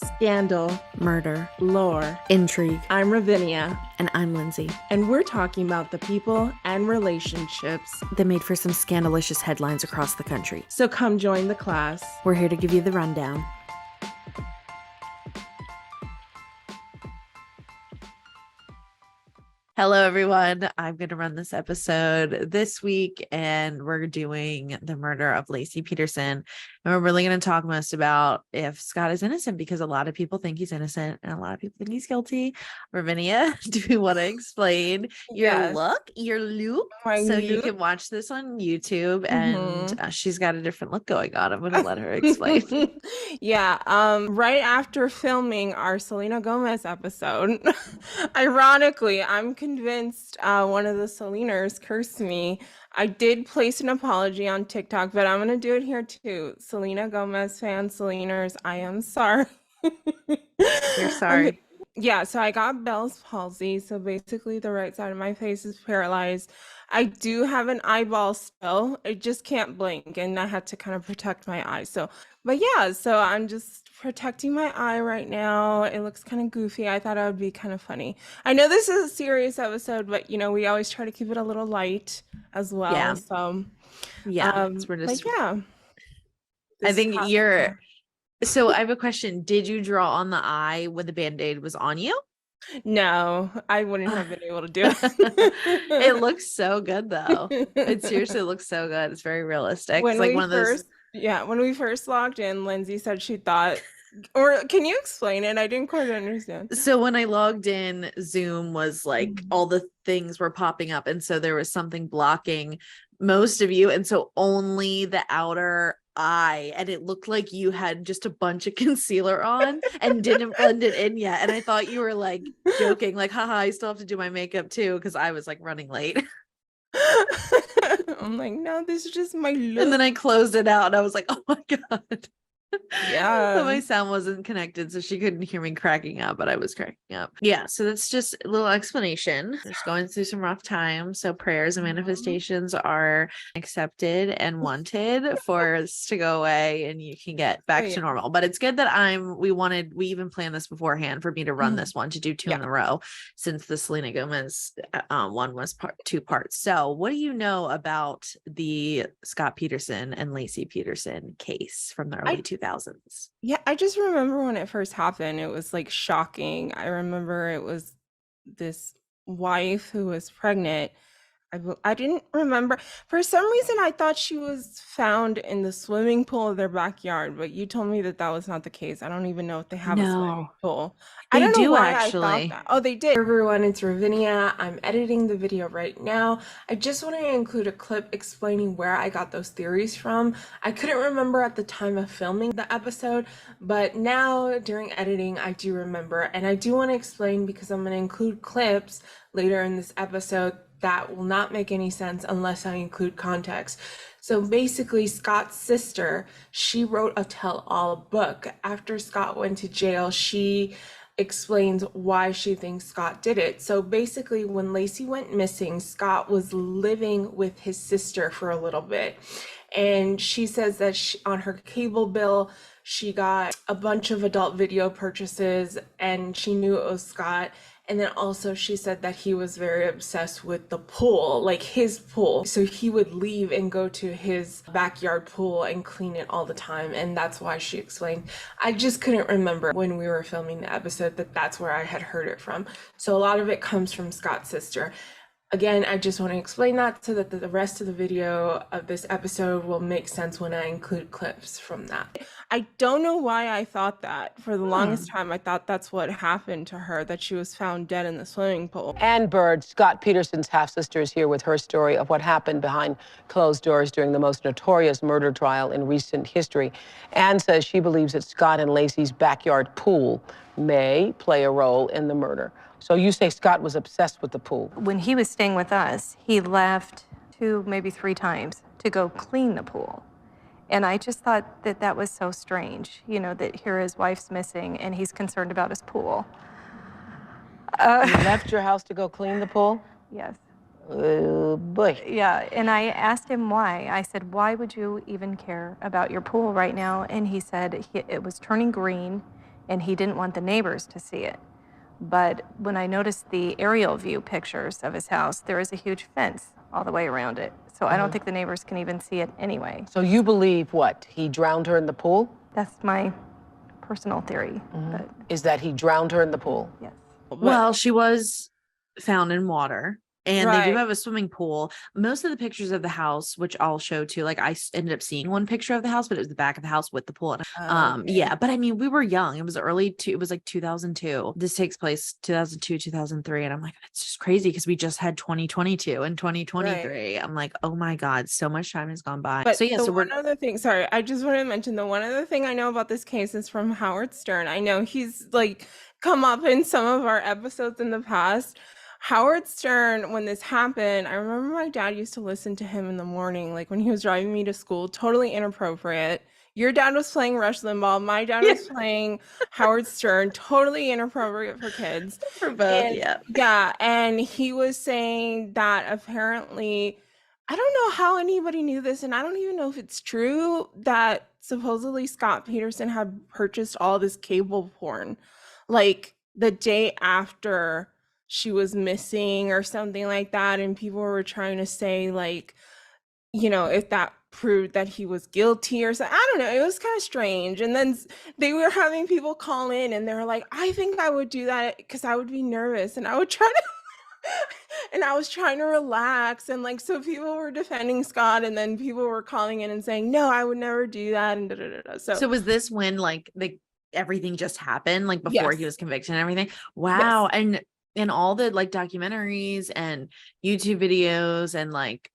Scandal, Murder, lore, intrigue, I'm Ravinia, and I'm Lindsay. and we're talking about the people and relationships That made for some scandalicious headlines across the country. So come join the class. We're here to give you the rundown. Hello, everyone. I'm going to run this episode this week, and we're doing the murder of Laci Peterson. And we're really going to talk most about if Scott is innocent, because a lot of people think he's innocent and a lot of people think he's guilty. Ravinia, do you want to explain your look? So you can watch this on YouTube, and she's got a different look going on. I'm going to let her explain. Right after filming our Selena Gomez episode, ironically, I'm convinced one of the Seleners cursed me. I did place an apology on TikTok, but I'm going to do it here too. Selena Gomez fans, Seleners, I am sorry. You're sorry. Yeah, so I got Bell's palsy. So basically the right side of my face is paralyzed. I do have an eyeball still. I just can't blink, and I had to kind of protect my eye. So I'm just protecting my eye right now. It looks kind of goofy. I thought it would be kind of funny. I know this is a serious episode, but we always try to keep it a little light as well. Yeah. So we're just. I think you're. So I have a question. Did you draw on the eye when the Band-Aid was on you? No, I wouldn't have been able to do it. It looks so good though. It seriously looks so good. It's very realistic. It's like one of those. When we first logged in, Lindsay said she thought, or can you explain it? I didn't quite understand. So when I logged in, Zoom was like all the things were popping up, and so there was something blocking most of you, and so only the outer eye, and it looked like you had just a bunch of concealer on and didn't blend it in yet. And I thought you were like joking, like, haha, I still have to do my makeup too, because I was like running late. I'm like, no, this is just my look. And then I closed it out and I was like, oh my God. Yeah. But my sound wasn't connected, so she couldn't hear me cracking up, but I was cracking up. Yeah, so that's just a little explanation. Just going through some rough times. So prayers and manifestations are accepted and wanted for this to go away and you can get back to normal. But it's good that we even planned this beforehand for me to run this one, to do two in a row, since the Selena Gomez one was two parts. So what do you know about the Scott Peterson and Laci Peterson case from the early 2000s? Yeah, I just remember when it first happened, it was like shocking. I remember it was this wife who was pregnant. I didn't remember. For some reason, I thought she was found in the swimming pool of their backyard, but you told me that was not the case. I don't even know if they have a swimming pool. I don't know why I thought that. Oh, they did. Hey everyone, it's Ravinia. I'm editing the video right now. I just want to include a clip explaining where I got those theories from. I couldn't remember at the time of filming the episode, but now during editing, I do remember. And I do want to explain, because I'm going to include clips later in this episode that will not make any sense unless I include context. So basically, Scott's sister, she wrote a tell-all book. After Scott went to jail, she explains why she thinks Scott did it. So basically, when Laci went missing, Scott was living with his sister for a little bit. And she says that on her cable bill, she got a bunch of adult video purchases and she knew it was Scott. And then also she said that he was very obsessed with the pool, like his pool. So he would leave and go to his backyard pool and clean it all the time. And that's why she explained. I just couldn't remember when we were filming the episode that that's where I had heard it from. So a lot of it comes from Scott's sister. Again, I just want to explain that so that the rest of the video of this episode will make sense when I include clips from that. I don't know why I thought that. For the longest time, I thought that's what happened to her, that she was found dead in the swimming pool. Ann Bird, Scott Peterson's half-sister, is here with her story of what happened behind closed doors during the most notorious murder trial in recent history. Ann says she believes that Scott and Laci's backyard pool may play a role in the murder. So you say Scott was obsessed with the pool. When he was staying with us, he left 2, maybe 3 times to go clean the pool. And I just thought that was so strange, that here his wife's missing and he's concerned about his pool. You left your house to go clean the pool? Yes. Oh, boy. Yeah, and I asked him why. I said, why would you even care about your pool right now? And he said it was turning green and he didn't want the neighbors to see it. But when I noticed the aerial view pictures of his house, there is a huge fence all the way around it. So I don't think the neighbors can even see it anyway. So you believe what? He drowned her in the pool? That's my personal theory. But Is that he drowned her in the pool? yes. Well, she was found in water. And they do Right. have a swimming pool. Most of the pictures of the house, which I'll show too, like ended up seeing one picture of the house, but it was the back of the house with the pool. Okay. Yeah, but I mean, we were young. It was it was like 2002. This takes place 2002, 2003. And I'm like, it's just crazy because we just had 2022 and 2023. Right. I'm like, oh my God, so much time has gone by. But So yeah, the so one other thing, sorry, I just wanted to mention the one other thing I know about this case is from Howard Stern. I know he's like come up in some of our episodes in the past. Howard Stern, when this happened, I remember my dad used to listen to him in the morning, like when he was driving me to school, totally inappropriate. Your dad was playing Rush Limbaugh. My dad was playing Howard Stern, totally inappropriate for kids. for both, And yeah. yeah, and he was saying that apparently, I don't know how anybody knew this, and I don't even know if it's true, that supposedly Scott Peterson had purchased all this cable porn, like the day after she was missing or something like that. And people were trying to say, like, you know, if that proved that he was guilty or something. I don't know. It was kind of strange. And then they were having people call in and they were like, I think I would do that because I would be nervous and I would try to and I was trying to relax. And like, so people were defending Scott and then people were calling in and saying, no, I would never do that. And da, da, da, da. So was this when like everything just happened, like before he Yes. was convicted and everything? Yes. Wow. And all the like documentaries and YouTube videos and like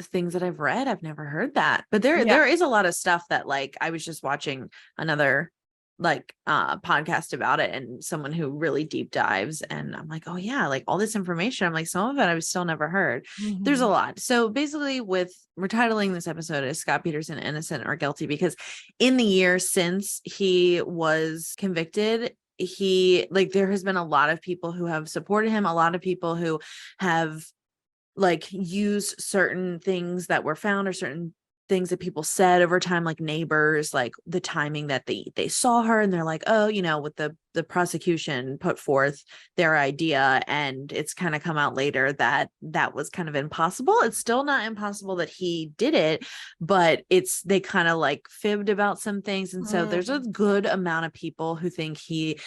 things that I've read, I've never heard that. But Yeah. there is a lot of stuff that like I was just watching another like podcast about it and someone who really deep dives and I'm like, oh yeah, like all this information. I'm like, some of it I've still never heard. There's a Mhm. lot. So basically we're titling this episode as Scott Peterson innocent or guilty because in the year since he was convicted, there has been a lot of people who have supported him, a lot of people who have like used certain things that were found or certain things that people said over time, like neighbors, like the timing that they saw her and they're like, oh, you know, with the prosecution put forth their idea and it's kind of come out later that that was kind of impossible. It's still not impossible that he did it, but they kind of like fibbed about some things. And so there's a good amount of people who think he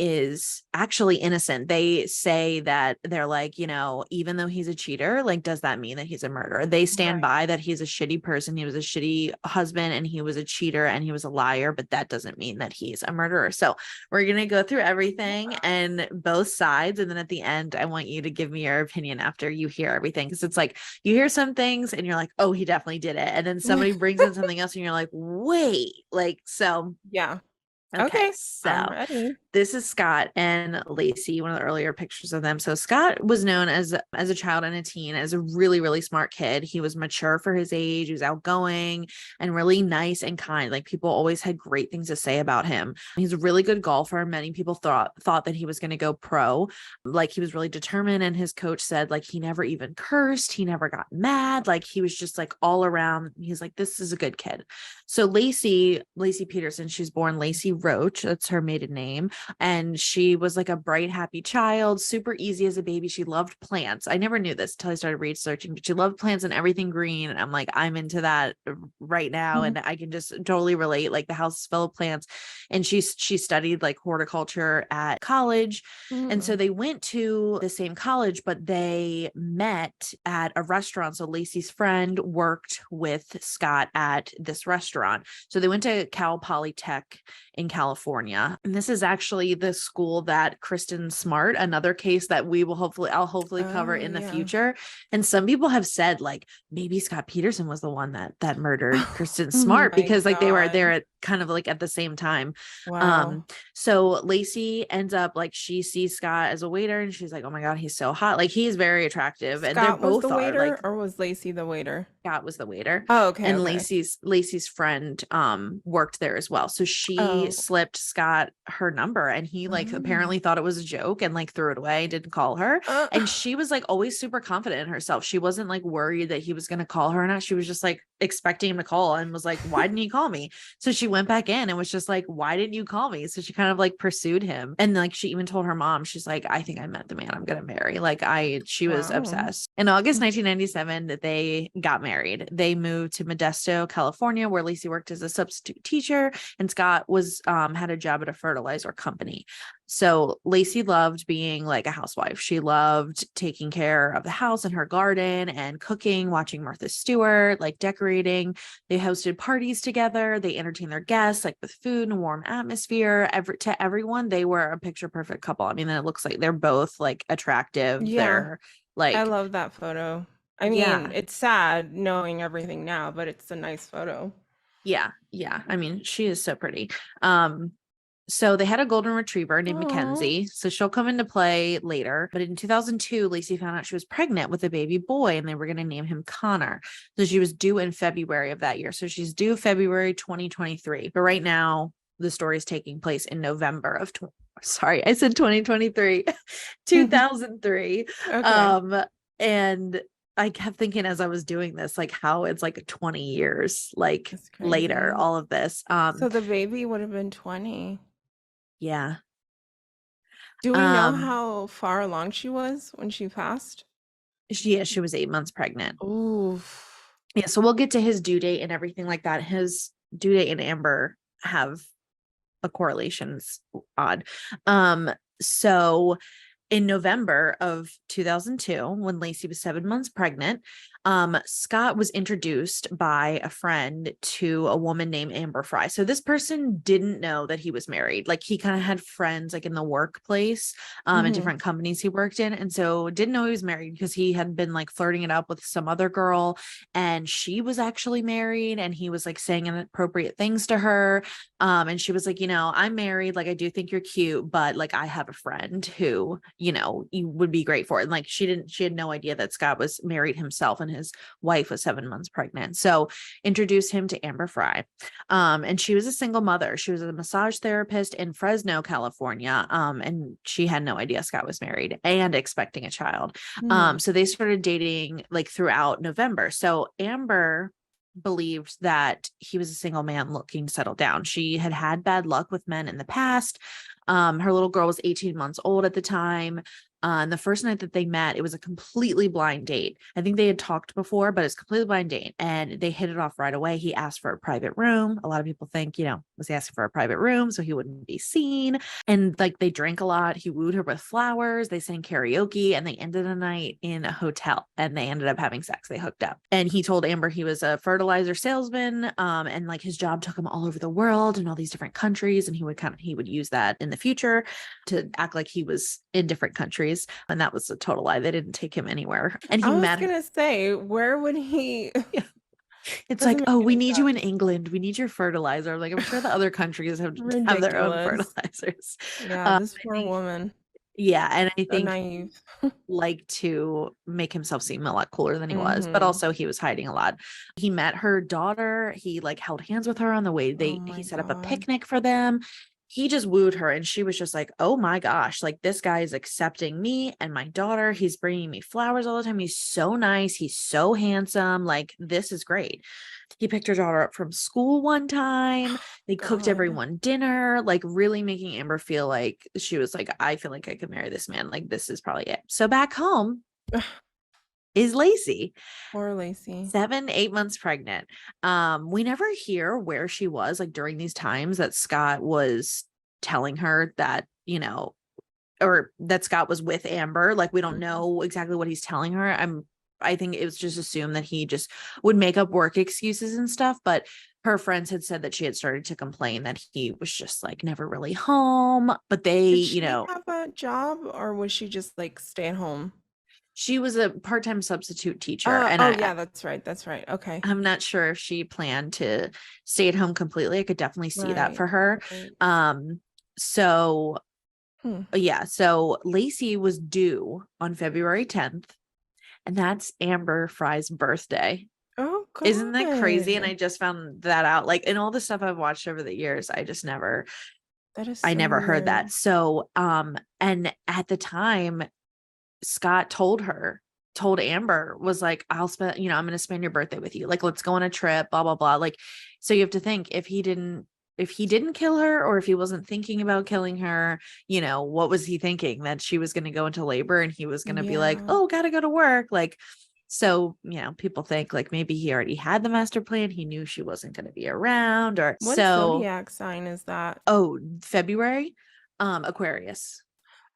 is actually innocent. They say that they're like, you know, even though he's a cheater, like, does that mean that he's a murderer? They stand by that he's a shitty person. He was a shitty husband and he was a cheater and he was a liar, but that doesn't mean that he's a murderer. So we're going to go through everything and both sides. And then at the end, I want you to give me your opinion after you hear everything. Cause it's like, you hear some things and you're like, oh, he definitely did it. And then somebody brings in something else and you're like, wait, like, so. Yeah. Okay, I'm so ready. this is Scott and Lacey, one of the earlier pictures of them. So Scott was known as a child and a teen, as a really, really smart kid. He was mature for his age. He was outgoing and really nice and kind. Like people always had great things to say about him. He's a really good golfer. Many people thought that he was going to go pro. Like he was really determined. And his coach said like he never even cursed. He never got mad. Like he was just like all around. He's like, this is a good kid. So Lacey Peterson, she was born Lacey Roach. That's her maiden name. And she was like a bright, happy child, super easy as a baby. She loved plants. I never knew this until I started researching, but she loved plants and everything green. And I'm like, I'm into that right now. And I can just totally relate. Like the house is full of plants. And she studied like horticulture at college. And so they went to the same college, but they met at a restaurant. So Lacey's friend worked with Scott at this restaurant. So they went to Cal Polytech in California. And this is actually the school that Kristen Smart, another case that I'll hopefully cover in the future. And some people have said like maybe Scott Peterson was the one that murdered Kristen Smart because like they were there at kind of like at the same time. Wow. So Lacey ends up like she sees Scott as a waiter and she's like, oh my God, he's so hot. Like he's very attractive. And they're Scott was both the waiter, like, or was Lacey the waiter? Scott was the waiter. Oh, okay, And okay. Lacey's friend worked there as well. So she Oh. slipped Scott her number, and he like apparently thought it was a joke and like threw it away, didn't call her. Uh, And she was like always super confident in herself. She wasn't like worried that he was going to call her or not. She was just like expecting him to call and was like, why didn't you call me? So she went back in and was just like, why didn't you call me? So she kind of like pursued him. And like she even told her mom, she's like, I think I met the man I'm going to marry. Like she was Wow. obsessed. In August 1997, they got married. They moved to Modesto, California, where Lacey worked as a substitute teacher, and Scott was had a job at a fertilizer company. So Lacey loved being like a housewife. She loved taking care of the house and her garden and cooking, watching Martha Stewart, like decorating. They hosted parties together. They entertained their guests like with food and a warm atmosphere. To everyone, they were a picture perfect couple. I mean, it looks like they're both like attractive. Yeah, They're I like, love that photo. I mean, yeah, it's sad knowing everything now, but it's a nice photo. yeah, yeah. I mean, she is so pretty. So they had a golden retriever named Aw. Mackenzie. So she'll come into play later. But in 2002, Lacey found out she was pregnant with a baby boy, and they were going to name him Connor. So she was due in February of that year. So she's due February 2023. But right now, the story is taking place in November of sorry, I said 2023, 2003. Okay. And I kept thinking as I was doing this, like how it's like 20 years like That's later, crazy. all of this. So the baby would have been 20. Yeah. Do we know Um, how far along she was when she passed? she was 8 months pregnant. Ooh. Yeah, so we'll get to his due date and everything like that. His due date and Amber have a correlation. It's odd. So in November of 2002, when Lacey was 7 months pregnant, Scott was introduced by a friend to a woman named Amber Fry. So this person didn't know that he was married. Like he kind of had friends like in the workplace, in different companies he worked in. And so didn't know he was married because he had been like flirting it up with some other girl, and she was actually married, and he was like saying inappropriate things to her. And she was like, I'm married. Like, I do think you're cute, but like, I have a friend who, you would be great for. And like, she had no idea that Scott was married himself and his wife was 7 months pregnant. So introduced him to Amber Fry. And she was a single mother. She was a massage therapist in Fresno, California. And she had no idea Scott was married and expecting a child. So they started dating like throughout November. So Amber believed that he was a single man looking to settle down. She had had bad luck with men in the past. Her little girl was 18 months old at the time. And the first night that they met, it was a completely blind date. I think they had talked before, but it's completely blind date. And they hit it off right away. He asked for a private room. A lot of people think, was he asking for a private room so he wouldn't be seen? And like they drank a lot. He wooed her with flowers. They sang karaoke, and they ended the night in a hotel, and they ended up having sex. They hooked up. And he told Amber he was a fertilizer salesman. And like his job took him all over the world and all these different countries. And he would use that in the future to act like he was in different countries. And that was a total lie. They didn't take him anywhere. And he I was met gonna say, where would he? Yeah. It's Doesn't like, make oh, we any need you in sense. England. We need your fertilizer. Like, I'm sure the other countries have their own Ridiculous. fertilizers. Yeah, this I poor think, woman. yeah. And I So think naive. like to make himself seem a lot cooler than he was, but also he was hiding a lot. He met her daughter. He like held hands with her on the way. Oh He my set up a God. picnic for them. He just wooed her, and she was just like, oh my gosh, like this guy is accepting me and my daughter. He's bringing me flowers all the time. He's so nice. He's so handsome. Like, this is great. He picked her daughter up from school one time. They cooked God. everyone dinner, like really making Amber feel like she was like, I feel like I could marry this man. Like, this is probably it. So back home is Lacey. Poor Lacey. 8 months pregnant. We never hear where she was like during these times that Scott was telling her that, or that Scott was with Amber. Like, we don't know exactly what he's telling her. I think it was just assumed that he just would make up work excuses and stuff, but her friends had said that she had started to complain that he was just like never really home, but they, Did she have a job, or was she just like stay at home? she was a part-time substitute teacher, and Oh yeah, that's right. That's right. Okay. I'm not sure if she planned to stay at home completely. I could definitely see that Right. for her. Right. So Hmm. yeah, so Lacey was due on February 10th, and that's Amber Fry's birthday. Oh, Isn't that crazy? And I God. just found that out. Like in all the stuff I've watched over the years, That is I so never heard weird. that. So, and at the time, Scott told Amber, was like, I'll spend, I'm going to spend your birthday with you. Like, let's go on a trip, blah, blah, blah. Like, so you have to think if he didn't kill her, or if he wasn't thinking about killing her, what was he thinking? That she was going to go into labor and he was going to be like, Yeah. oh, gotta go to work. Like, so, people think like maybe he already had the master plan. He knew she wasn't going to be around, or What so. zodiac sign is that? Oh, February, Aquarius.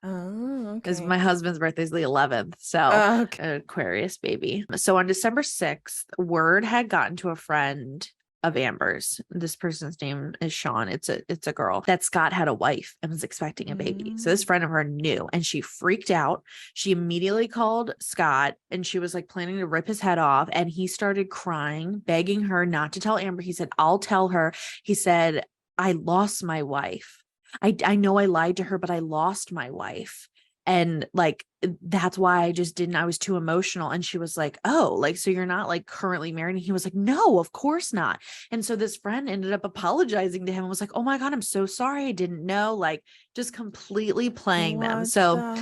Oh, Is my okay. husband's birthday is the 11th. So Okay. Aquarius baby. So on December 6th, word had gotten to a friend of Amber's. This person's name is Sean. It's a girl, that Scott had a wife and was expecting a baby. So this friend of her knew, and she freaked out. She immediately called Scott, and she was like planning to rip his head off. And he started crying, begging her not to tell Amber. He said, I'll tell her. He said, I lost my wife. I know I lied to her, but I lost my wife. And like, that's why I was too emotional. And she was like, oh, like, so you're not like currently married? And he was like, no, of course not. And so this friend ended up apologizing to him and was like, oh my God, I'm so sorry. I didn't know, like just completely playing them. What So, the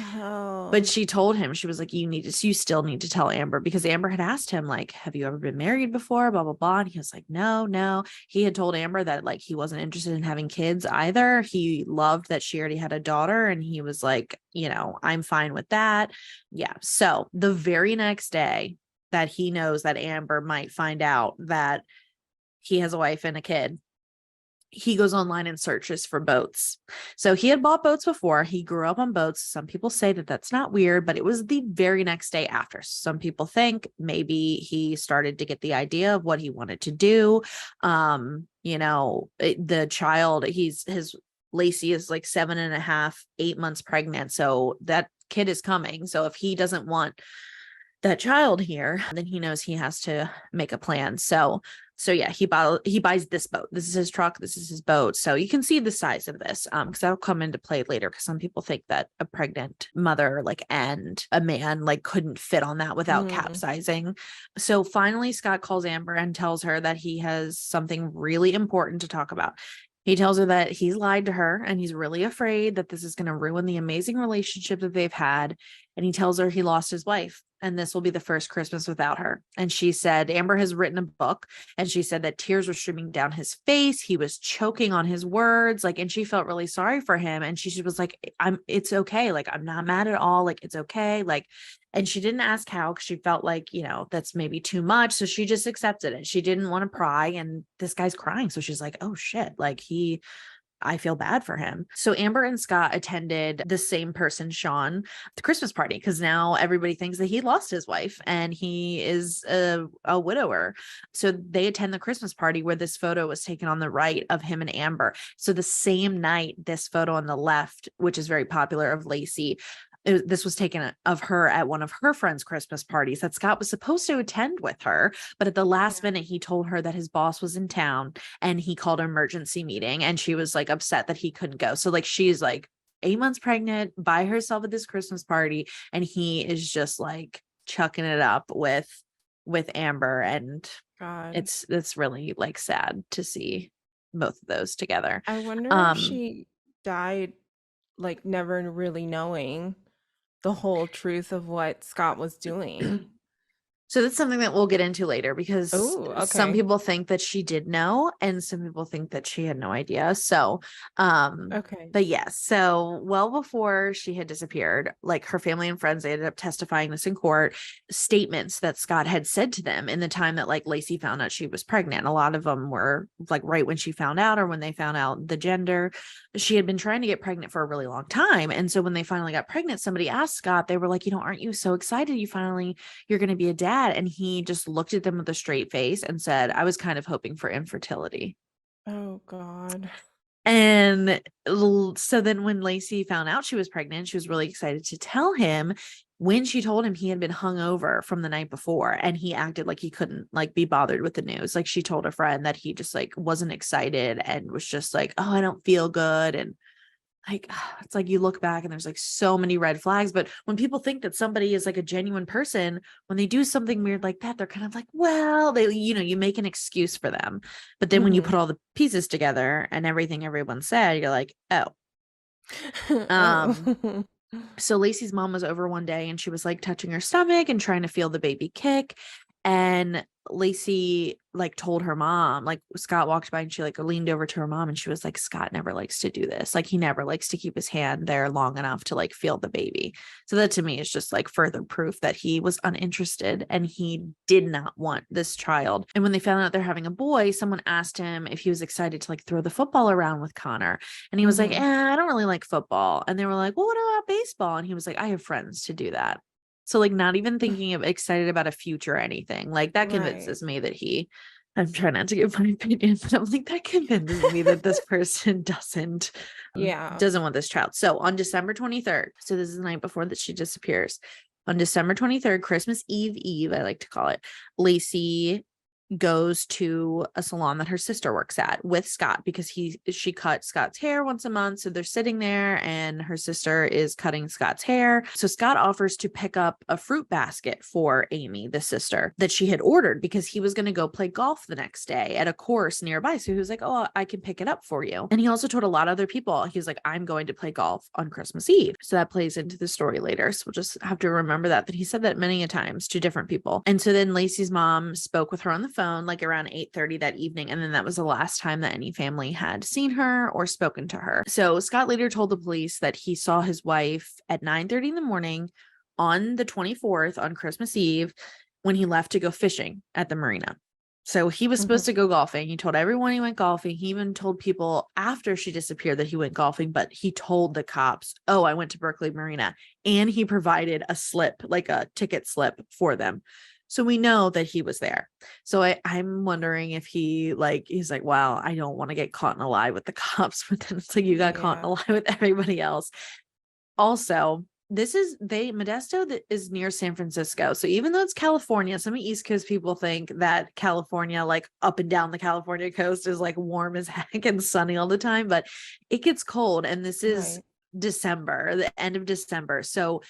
but hell? she told him, she was like, you still need to tell Amber, because Amber had asked him, like, have you ever been married before? Blah, blah, blah. And he was like, no. He had told Amber that like he wasn't interested in having kids either. He loved that she already had a daughter. And he was like, I'm fine with that. Yeah. So the very next day that he knows that Amber might find out that he has a wife and a kid, he goes online and searches for boats. So he had bought boats before. He grew up on boats. Some people say that that's not weird, but it was the very next day after. Some people think maybe he started to get the idea of what he wanted to do. The child, his Lacey is like 7.5, 8 months pregnant. So that kid is coming. So if he doesn't want that child here, then he knows he has to make a plan. So yeah, he buys this boat. This is his truck. This is his boat. So you can see the size of this, because that'll come into play later. Because some people think that a pregnant mother, like, and a man, like, couldn't fit on that without capsizing. So finally, Scott calls Amber and tells her that he has something really important to talk about. He tells her that he's lied to her and he's really afraid that this is going to ruin the amazing relationship that they've had. And he tells her he lost his wife and this will be the first Christmas without her. And she said, Amber has written a book, and she said that tears were streaming down his face. He was choking on his words, like, and she felt really sorry for him. And she was like, it's okay. Like, I'm not mad at all. Like, it's okay. Like, and she didn't ask how, because she felt like, that's maybe too much. So she just accepted it. She didn't want to pry. And this guy's crying. So she's like, oh shit. Like I feel bad for him. So Amber and Scott attended the same person, Sean, the Christmas party, because now everybody thinks that he lost his wife and he is a widower. So they attend the Christmas party where this photo was taken on the right of him and Amber. So the same night, this photo on the left, which is very popular, of Lacey, this was taken of her at one of her friends' Christmas parties that Scott was supposed to attend with her. But at the last minute, he told her that his boss was in town and he called an emergency meeting, and she was like upset that he couldn't go. So like, she's like 8 months pregnant by herself at this Christmas party, and he is just like chucking it up with Amber. And God. it's really like sad to see both of those together. I wonder if she died like never really knowing the whole truth of what Scott was doing. So that's something that we'll get into later, because Oh, some okay. people think that she did know and some people think that she had no idea. So, Okay. but yes, so well before she had disappeared, like her family and friends, they ended up testifying this in court, statements that Scott had said to them in the time that like Lacey found out she was pregnant. A lot of them were like right when she found out or when they found out the gender. She had been trying to get pregnant for a really long time. And so when they finally got pregnant, somebody asked Scott, they were like, aren't you so excited you're going to be a dad? And he just looked at them with a straight face and said, I was kind of hoping for infertility. Oh, God. And so then when Lacey found out she was pregnant, she was really excited to tell him. When she told him, he had been hungover from the night before and he acted like he couldn't like be bothered with the news. Like, she told a friend that he just like wasn't excited and was just like, oh, I don't feel good. And like, it's like you look back and there's like so many red flags. But when people think that somebody is like a genuine person, when they do something weird like that, they're kind of like, well, they, you make an excuse for them. But then when you Mhm. put all the pieces together and everything everyone said, you're like, oh. Oh. So Lacey's mom was over one day and she was like touching her stomach and trying to feel the baby kick. And Lacey like told her mom, like Scott walked by and she like leaned over to her mom and she was like, Scott never likes to do this. Like he never likes to keep his hand there long enough to like feel the baby. So that to me is just like further proof that he was uninterested and he did not want this child. And when they found out they're having a boy, someone asked him if he was excited to like throw the football around with Connor. And he was like, Mhm. I don't really like football. And they were like, well, what about baseball? And he was like, I have friends to do that. So like not even thinking of excited about a future or anything. Like that Right. convinces me that I'm trying not to give my opinion, but I'm like, that convinces me that this person Yeah. doesn't want this child. So on December 23rd, so this is the night before that she disappears. On December 23rd, Christmas Eve, I like to call it, Lacey goes to a salon that her sister works at with Scott because she cuts Scott's hair once a month. So they're sitting there and her sister is cutting Scott's hair. So Scott offers to pick up a fruit basket for Amy, the sister, that she had ordered because he was going to go play golf the next day at a course nearby. So he was like, oh, I can pick it up for you. And he also told a lot of other people, he's like, I'm going to play golf on Christmas Eve. So that plays into the story later. So we'll just have to remember that he said that many a times to different people. And so then Lacey's mom spoke with her on the phone like around 8:30 that evening. And then that was the last time that any family had seen her or spoken to her. So Scott later told the police that he saw his wife at 9:30 in the morning on the 24th on Christmas Eve when he left to go fishing at the marina. So he was supposed to go golfing. He told everyone he went golfing. He even told people after she disappeared that he went golfing, but he told the cops, oh, I went to Berkeley Marina. And he provided a slip, like a ticket slip for them. So we know that he was there. So I'm wondering if he's like, wow, I don't want to get caught in a lie with the cops, but then it's like you got caught in a lie with everybody else. Also, Modesto that is near San Francisco. So even though it's California, some East Coast people think that California, like up and down the California coast, is like warm as heck and sunny all the time, but it gets cold. And this is Right. December, the end of December. So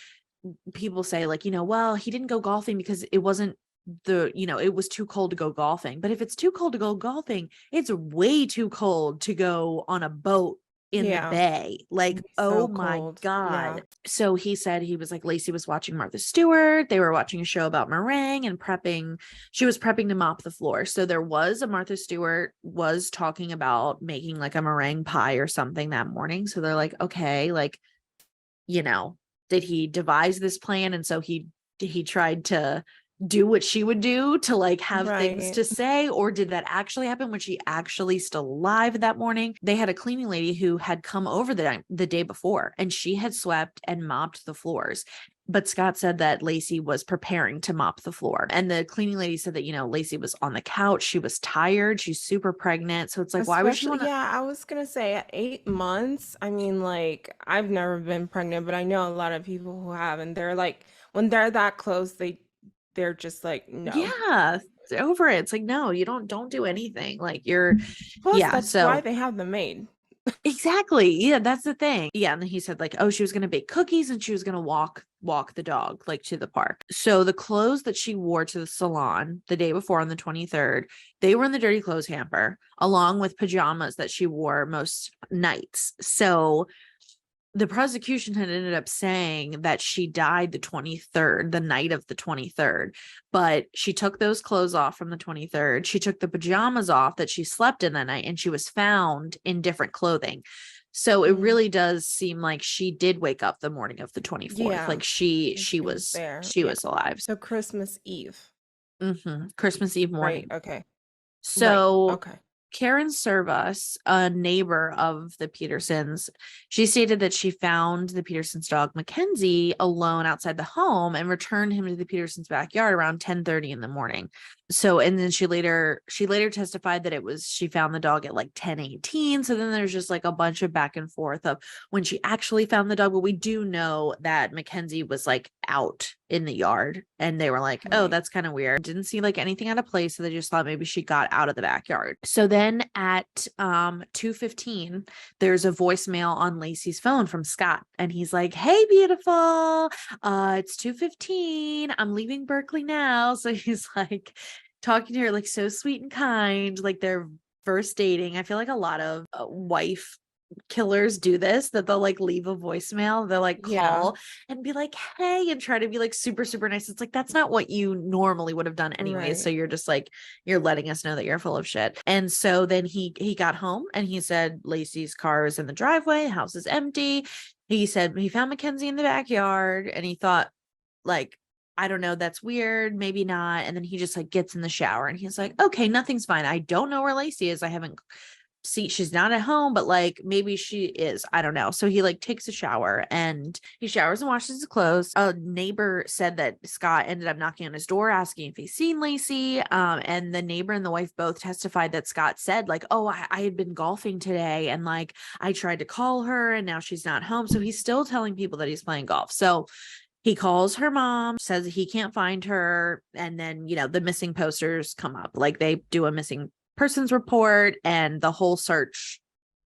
people say like, well, he didn't go golfing because it wasn't it was too cold to go golfing. But if it's too cold to go golfing, it's way too cold to go on a boat in the Yeah. bay. Like, It'd be oh so my cold. God. Yeah. So he said he was like, Lacey was watching Martha Stewart. They were watching a show about meringue and prepping. She was prepping to mop the floor. So there was a Martha Stewart was talking about making like a meringue pie or something that morning. So they're like, okay, like, did he devise this plan? And so he tried to do what she would do to like have things Right. to say, or did that actually happen? Was she actually still alive that morning? They had a cleaning lady who had come over the day before and she had swept and mopped the floors. But Scott said that Lacey was preparing to mop the floor. And the cleaning lady said that, Lacey was on the couch. She was tired. She's super pregnant. So it's like, why would she want Especially, to? yeah, I was gonna say at 8 months. I mean, like, I've never been pregnant, but I know a lot of people who have, and they're like, when they're that close, they're just like, no. Yeah, over it. It's like, no, you don't do anything. Like Plus, yeah. that's why So they have them made. exactly. Yeah, that's the thing. Yeah. And then he said like, oh, she was going to bake cookies and she was going to walk the dog like to the park. So the clothes that she wore to the salon the day before on the 23rd, they were in the dirty clothes hamper along with pajamas that she wore most nights. So the prosecution had ended up saying that she died the 23rd, the night of the 23rd, but she took those clothes off from the 23rd. She took the pajamas off that she slept in that night and she was found in different clothing. So it really does seem like she did wake up the morning of the 24th. Yeah, Like she was there. she Yeah. was alive. So Christmas Eve, Christmas Eve right? morning. Okay. Right. So Okay. Karen Servius, a neighbor of the Petersons, she stated that she found the Petersons' dog Mackenzie alone outside the home and returned him to the Petersons' backyard around 10:30 in the morning. So, and then she later testified that she found the dog at like 10:18. So then there's just like a bunch of back and forth of when she actually found the dog. But we do know that Mackenzie was like out in the yard, and they were like, oh, Right. that's kind of weird. Didn't see like anything out of place. So they just thought maybe she got out of the backyard. So then at 2:15, there's a voicemail on Lacey's phone from Scott. And he's like, hey, beautiful. It's 2:15. I'm leaving Berkeley now. So he's like talking to her like so sweet and kind, like they're first dating. I feel like a lot of wife killers do this, that they'll like leave a voicemail, they'll like Yeah. call and be like, hey, and try to be like super, super nice. It's like, that's not what you normally would have done anyways. Right. So you're just like, you're letting us know that you're full of shit. And so then he got home and he said Lacey's car is in the driveway, house is empty. He said he found Mackenzie in the backyard, and he thought like, I don't know, that's weird, maybe not. And then he just like gets in the shower and he's like, okay, nothing's fine. I don't know where Lacey is. I haven't she's not at home, but like maybe she is. I don't know. So he like takes a shower and he showers and washes his clothes. A neighbor said that Scott ended up knocking on his door asking if he's seen Lacey. And the neighbor and the wife both testified that Scott said like, oh, I had been golfing today and like I tried to call her and now she's not home. So he's still telling people that he's playing golf. So he calls her mom, says he can't find her. And then, the missing posters come up. Like they do a missing persons report and the whole search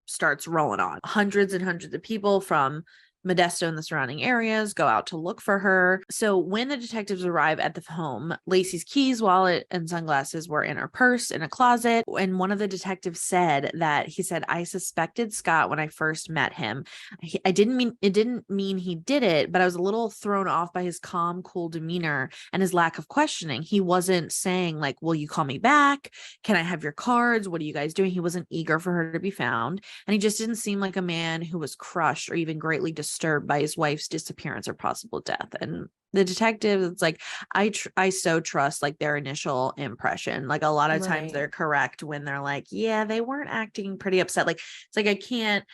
starts rolling on. Hundreds and hundreds of people from Modesto and the surrounding areas go out to look for her. So when the detectives arrive at the home, Lacey's keys, wallet, and sunglasses were in her purse in a closet. And one of the detectives said that he said, I suspected Scott when I first met him. It didn't mean he did it, but I was a little thrown off by his calm, cool demeanor and his lack of questioning. He wasn't saying like, will you call me back? Can I have your cards? What are you guys doing? He wasn't eager for her to be found. And he just didn't seem like a man who was crushed or even greatly disturbed by his wife's disappearance or possible death. And the detective, it's like, I so trust like their initial impression. Like a lot of times they're correct when they're like, yeah, they weren't acting pretty upset. Like, it's like,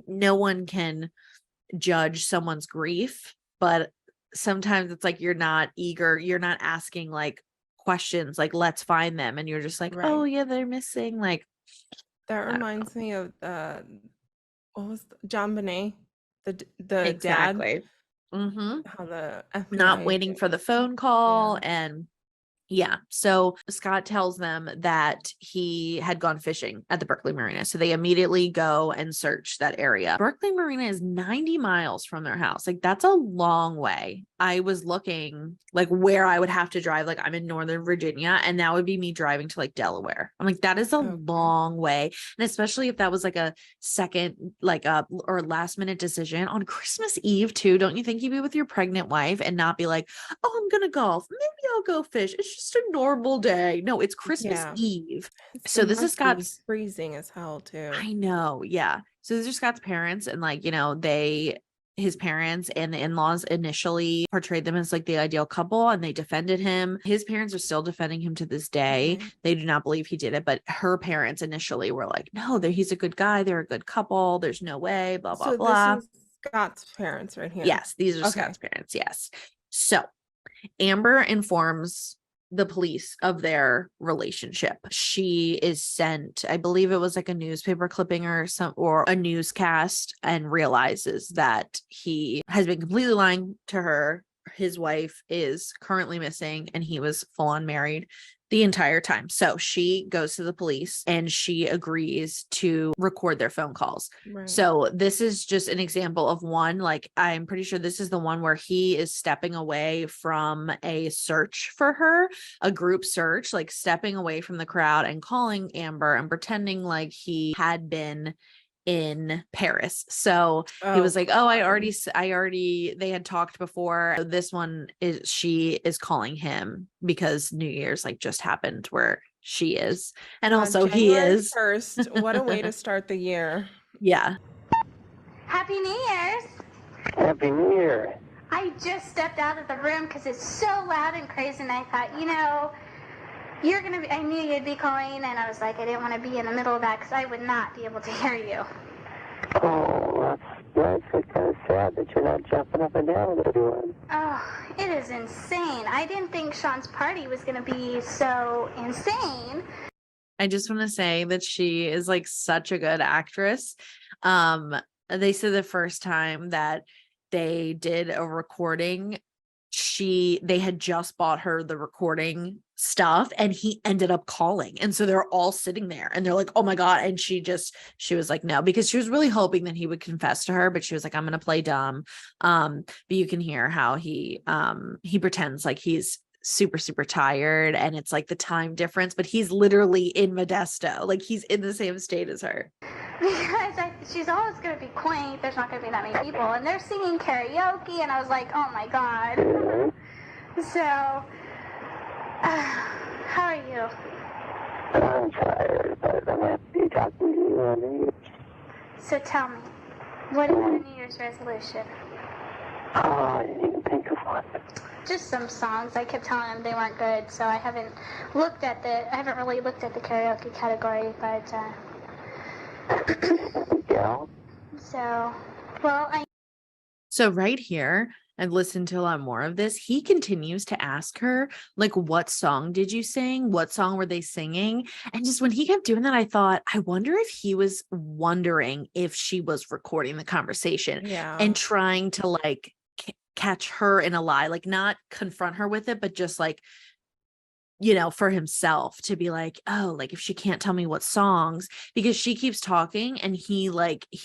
no one can judge someone's grief, but sometimes it's like, you're not eager. You're not asking like questions, like, let's find them. And you're just like, oh yeah, they're missing. Like, that reminds me of what was John Bonet, the exactly. dad, how the Not FBI waiting for the agents- phone call. Yeah. And yeah. So Scott tells them that he had gone fishing at the Berkeley Marina. So they immediately go and search that area. Berkeley Marina is 90 miles from their house. Like that's a long way. I was looking like where I would have to drive. Like I'm in Northern Virginia and that would be me driving to like Delaware. I'm like, that is a long way. And especially if that was like a second, like or last minute decision on Christmas Eve too. Don't you think you'd be with your pregnant wife and not be like, oh, I'm going to golf. Maybe I'll go fish. It's just a normal day. No, it's Christmas Eve. So this is Scott's freezing as hell too. I know. Yeah. So these are Scott's parents and like, his parents and the in-laws initially portrayed them as like the ideal couple and they defended him. His parents are still defending him to this day. They do not believe he did it, but her parents initially were like, no, he's a good guy. They're a good couple. There's no way, blah, blah, blah. This is Scott's parents right here. Yes. These are Scott's parents. Yes. So Amber informs the police of their relationship. She is sent, I believe it was like a newspaper clipping or a newscast, and realizes that he has been completely lying to her. His wife is currently missing and he was full on married the entire time. So she goes to the police and she agrees to record their phone calls. So this is just an example of one, like I'm pretty sure this is the one where he is stepping away from a search for her, a group search, like stepping away from the crowd and calling Amber and pretending like he had been in Paris. So he was like, oh, I already, they had talked before. So this one she is calling him because New Year's like just happened where she is. And also he is. 1st. What a way to start the year. Yeah. Happy New Year's. Happy New Year. I just stepped out of the room because it's so loud and crazy, and I thought, I knew you'd be calling, and I was like, I didn't want to be in the middle of that because I would not be able to hear you. Oh, Yeah, it's just kind of sad that you're not jumping up and down with everyone. Oh, it is insane. I didn't think Sean's party was going to be so insane. I just want to say that she is like such a good actress. They said the first time that they did a recording, they had just bought her the recording stuff and he ended up calling. And so they're all sitting there and they're like, oh my God. And she was like, no, because she was really hoping that he would confess to her, but she was like, I'm going to play dumb. But you can hear how he pretends like he's super, super tired and it's like the time difference, but he's literally in Modesto. Like he's in the same state as her. Because she's always going to be quaint. There's not going to be that many people. And they're singing karaoke, and I was like, oh my God. So, how are you? I'm tired, but I'm happy to talk to you on New Year's. So tell me, what is your New Year's resolution? Oh, I didn't even think of one. Just some songs. I kept telling them they weren't good, so I haven't really looked at the karaoke category, but, Yeah. So right here, I've listened to a lot more of this. He continues to ask her, like, what song did you sing? What song were they singing? And just when he kept doing that, I thought, I wonder if he was wondering if she was recording the conversation and trying to like catch her in a lie, like not confront her with it, but just like, you know, for himself to be like, oh, like if she can't tell me what songs, because she keeps talking and he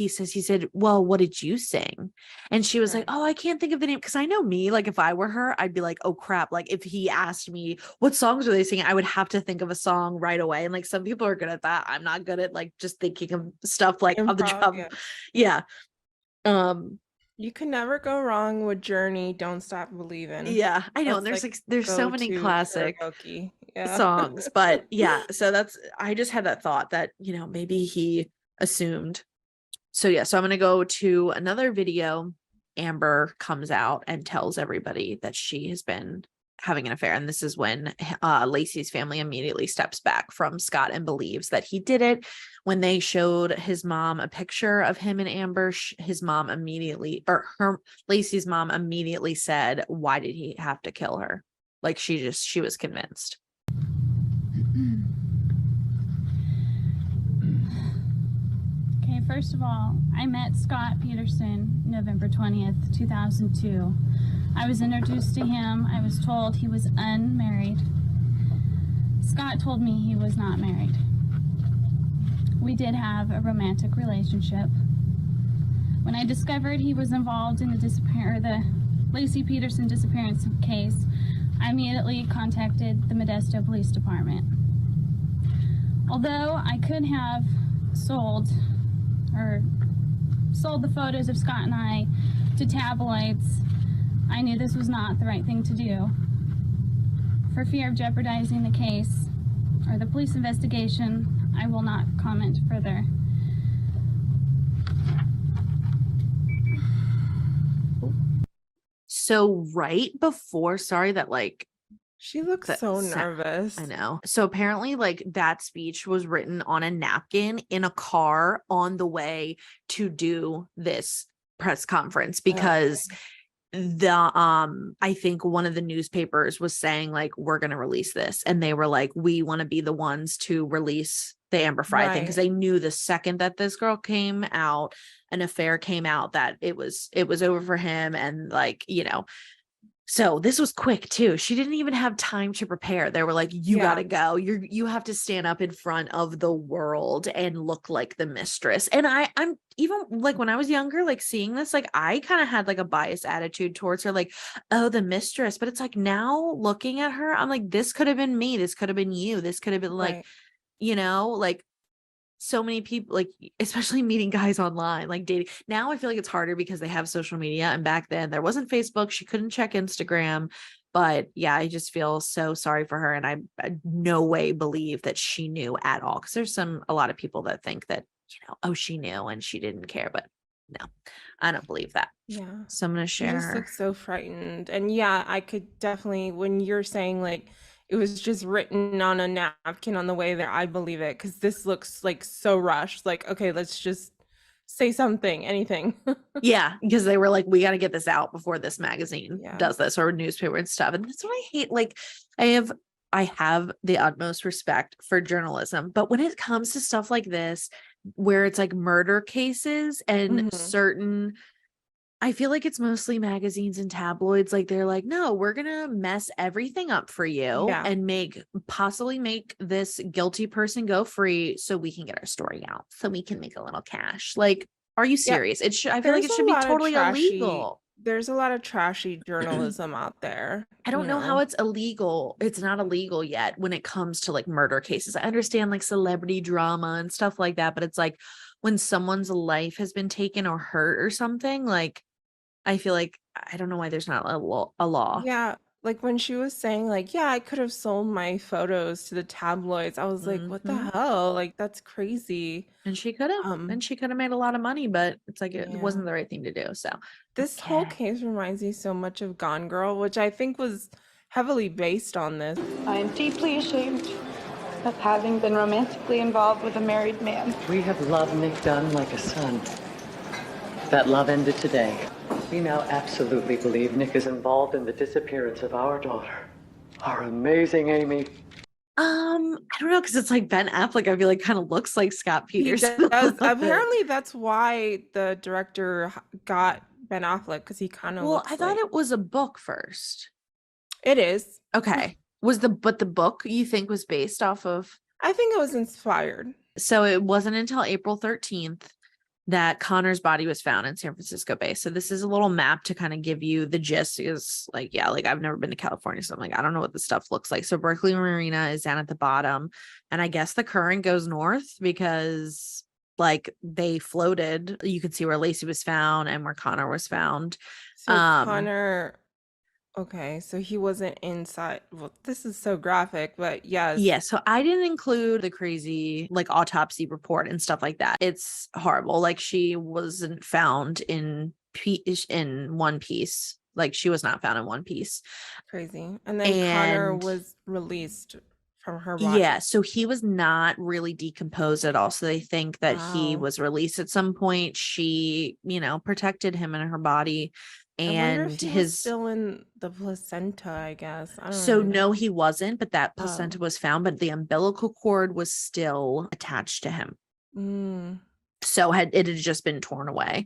said, well, what did you sing? And she was like, oh, I can't think of the name. Cause I know me, like if I were her, I'd be like, oh crap. Like if he asked me what songs were they singing, I would have to think of a song right away. And like some people are good at that. I'm not good at like just thinking of stuff like on the job. Yeah. You can never go wrong with Journey, Don't Stop Believing. Yeah, I know. That's And there's so many classic karaoke. songs, but yeah, so I just had that thought that, you know, maybe he assumed. So yeah, so I'm going to go to another video. Amber comes out and tells everybody that she has been having an affair. And this is when Lacey's family immediately steps back from Scott and believes that he did it. When they showed his mom a picture of him and Amber, Lacey's mom immediately said, why did he have to kill her? Like she was convinced. Okay, first of all, I met Scott Peterson November 20th, 2002. I was introduced to him. I was told he was unmarried. Scott told me he was not married. We did have a romantic relationship. When I discovered he was involved in the Lacey Peterson disappearance case, I immediately contacted the Modesto Police Department. Although I could have sold the photos of Scott and I to tabloids, I knew this was not the right thing to do. For fear of jeopardizing the case or the police investigation, I will not comment further. So right before, she looks so nervous. I know. So apparently like that speech was written on a napkin in a car on the way to do this press conference because I think one of the newspapers was saying like, we're going to release this. And they were like, we want to be the ones to release the Amber Fry thing. Cause they knew the second that this girl came out, an affair came out, that it was over for him. And like, you know, so this was quick too. She didn't even have time to prepare. They were like, you gotta go. You have to stand up in front of the world and look like the mistress. And I'm even like, when I was younger, like seeing this, like I kind of had like a biased attitude towards her, like, oh, the mistress. But it's like now looking at her, I'm like, this could have been me. This could have been you. This could have been like, you know, like so many people, like especially meeting guys online, like dating. Now I feel like it's harder because they have social media, and back then there wasn't Facebook. She couldn't check Instagram. But yeah, I just feel so sorry for her, and I no way believe that she knew at all, because there's a lot of people that think that, you know, oh, she knew and she didn't care, but no, I don't believe that. So I'm gonna share. She just looks so frightened. And yeah, I could definitely, when you're saying like it was just written on a napkin on the way there, I believe it, because this looks like so rushed. Like, okay, let's just say something, anything. Yeah, because they were like, we got to get this out before this magazine Yeah. does this, or newspaper and stuff. And that's what I hate. Like, I have the utmost respect for journalism, but when it comes to stuff like this, where it's like murder cases and certain, I feel like it's mostly magazines and tabloids. Like, they're like, no, we're gonna mess everything up for you Yeah. and possibly make this guilty person go free so we can get our story out, so we can make a little cash. Like, are you Yeah. serious? I feel like it should be totally illegal. There's a lot of trashy journalism out there. I don't know how it's illegal. It's not illegal yet when it comes to like murder cases. I understand like celebrity drama and stuff like that, but it's like when someone's life has been taken or hurt or something, like, I feel like, I don't know why there's not a law. Yeah, like when she was saying like, yeah, I could have sold my photos to the tabloids. I was like, what the hell? Like, that's crazy. And she could have made a lot of money, but it's like it Yeah. wasn't the right thing to do. So This whole case reminds me so much of Gone Girl, which I think was heavily based on this. I am deeply ashamed of having been romantically involved with a married man. We have loved Nick Dunn like a son. That love ended today. We now absolutely believe Nick is involved in the disappearance of our daughter. Our amazing Amy. I don't know, because it's like Ben Affleck, I feel like kind of looks like Scott He Peterson. does. Apparently, that's why the director got Ben Affleck, because he kind of looks I thought like... it was a book first. It is. Okay. But the book you think was based off of? I think it was inspired. So it wasn't until April 13th that Connor's body was found in San Francisco Bay. So this is a little map to kind of give you the gist. Is like, yeah, like I've never been to California, so I'm like, I don't know what this stuff looks like. So Berkeley Marina is down at the bottom, and I guess the current goes north because like they floated. You could see where Lacey was found and where Connor was found. So Connor... Okay, so he wasn't inside. Well, this is so graphic, but yes. Yeah, so I didn't include the crazy like autopsy report and stuff like that. It's horrible. Like, she wasn't found in one piece. Like, she was not found in one piece. Crazy. And then Connor was released from her body. Yeah, so he was not really decomposed at all. So they think that he was released at some point. She, protected him in her body. And I wonder if he was still in the placenta, I guess. I don't so know. no, he wasn't, but that placenta was found, but the umbilical cord was still attached to him. So it had just been torn away.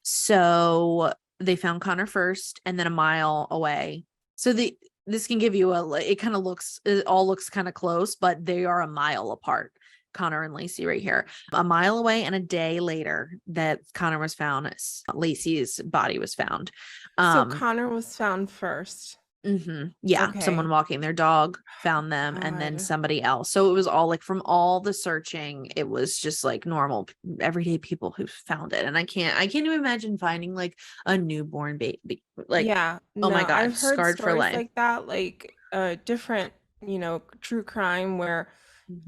So they found Connor first, and then a mile away. So this can give you it all looks kind of close, but they are a mile apart. Connor and Lacey right here, a mile away, and a day later that Connor was found, Lacey's body was found. So Connor was found first. Yeah, Okay. someone walking their dog found them, and then somebody else. So it was all like, from all the searching, it was just like normal everyday people who found it. And I can't even imagine finding like a newborn baby. Like, yeah, oh my God, I've heard scarred for stories life. like that, like different, true crime where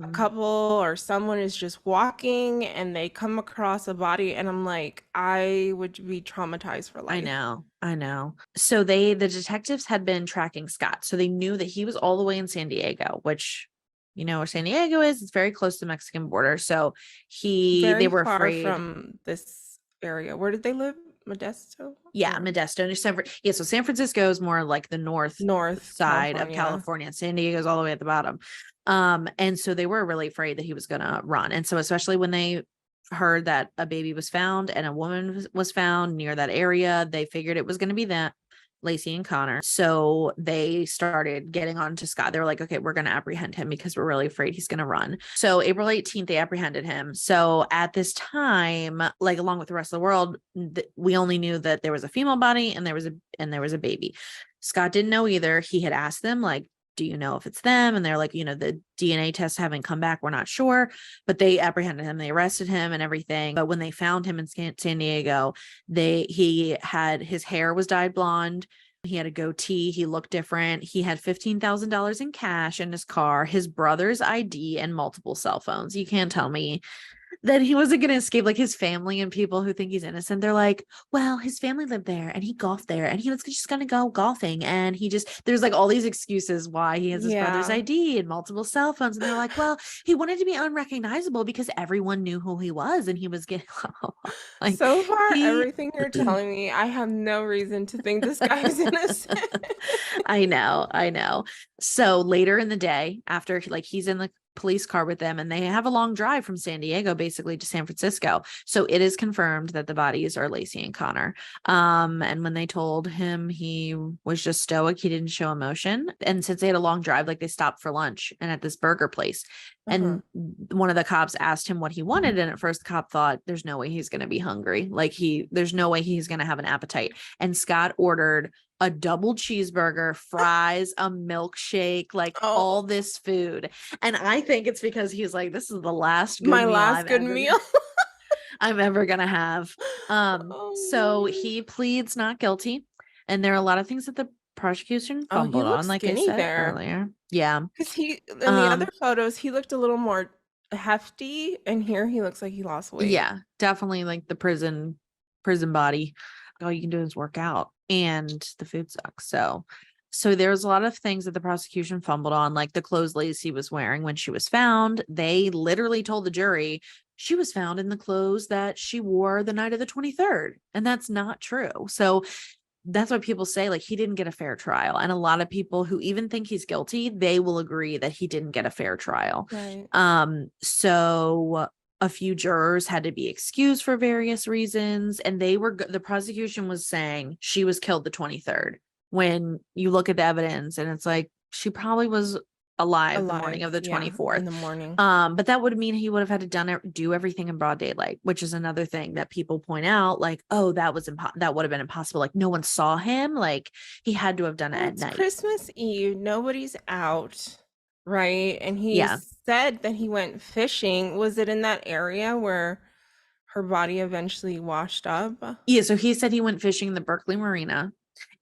a couple or someone is just walking and they come across a body, and I'm like, I would be traumatized for life. I know. So the detectives had been tracking Scott. So they knew that he was all the way in San Diego, which, where San Diego is, it's very close to the Mexican border. So they were far afraid from this area. Where did they live? Modesto? Yeah, Modesto. So San Francisco is more like the north side of California. San Diego's all the way at the bottom. And so they were really afraid that he was gonna run. And so especially when they heard that a baby was found and a woman was found near that area, they figured it was gonna be that Lacey and Connor. So they started getting on to Scott. They were like, okay, we're going to apprehend him because we're really afraid he's going to run. So April 18th, they apprehended him. So at this time, like along with the rest of the world, we only knew that there was a female body and there was a baby. Scott didn't know either. He had asked them, like, do you know if it's them? And they're like, the DNA tests haven't come back. We're not sure, but they apprehended him. They arrested him and everything. But when they found him in San Diego, his hair was dyed blonde. He had a goatee. He looked different. He had $15,000 in cash in his car, his brother's ID, and multiple cell phones. You can't tell me that he wasn't going to escape. Like his family and people who think he's innocent, they're like, well, his family lived there and he golfed there and he was just going to go golfing. And there's like all these excuses why he has his brother's ID and multiple cell phones. And they're like, well, he wanted to be unrecognizable because everyone knew who he was and he was getting like, so far, everything you're telling me, I have no reason to think this guy is innocent. I know. So later in the day, after like he's in the police car with them and they have a long drive from San Diego basically to San Francisco. So it is confirmed that the bodies are Lacey and Connor. And when they told him, he was just stoic. He didn't show emotion. And since they had a long drive, like they stopped for lunch and at this burger place. And one of the cops asked him what he wanted. And at first the cop thought there's no way he's going to be hungry. Like there's no way he's going to have an appetite. And Scott ordered a double cheeseburger, fries, a milkshake, like all this food. And I think it's because he's like, this is the last good meal I'm ever going to have. So he pleads not guilty. And there are a lot of things that the prosecution fumbled on, like I said earlier. Yeah. Because in the other photos, he looked a little more hefty. And here he looks like he lost weight. Yeah, definitely like the prison body. All you can do is work out. And the food sucks. So there's a lot of things that the prosecution fumbled on, like the clothes Lacey was wearing when she was found. They literally told the jury she was found in the clothes that she wore the night of the 23rd. And that's not true. So that's why people say like he didn't get a fair trial. And a lot of people who even think he's guilty, they will agree that he didn't get a fair trial. Right. So a few jurors had to be excused for various reasons. And the prosecution was saying she was killed the 23rd. When you look at the evidence and it's like, she probably was alive the morning of the 24th. In the morning. But that would mean he would have had to do everything in broad daylight, which is another thing that people point out. Like, oh, that would have been impossible. Like no one saw him. Like he had to have done it at night. Christmas Eve. Nobody's out. Right. And he said that he went fishing. Was it in that area where her body eventually washed up? Yeah. So he said he went fishing in the Berkeley Marina.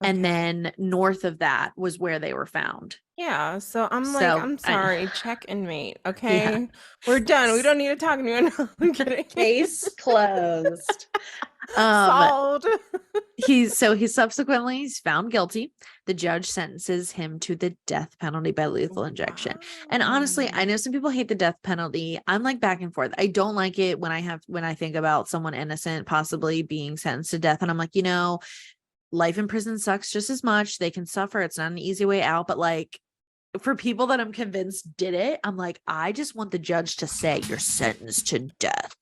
Okay. And then north of that was where they were found. Yeah. So I'm sorry. Check and mate. Okay. Yeah. We're done. We don't need to talk to you. I'm kidding. Case closed. Solved. He's subsequently found guilty. The judge sentences him to the death penalty by lethal injection. And honestly, I know some people hate the death penalty. I'm like back and forth. I don't like it when I think about someone innocent possibly being sentenced to death. And I'm like, life in prison sucks just as much. They can suffer. It's not an easy way out. But like for people that I'm convinced did it, I'm like, I just want the judge to say you're sentenced to death.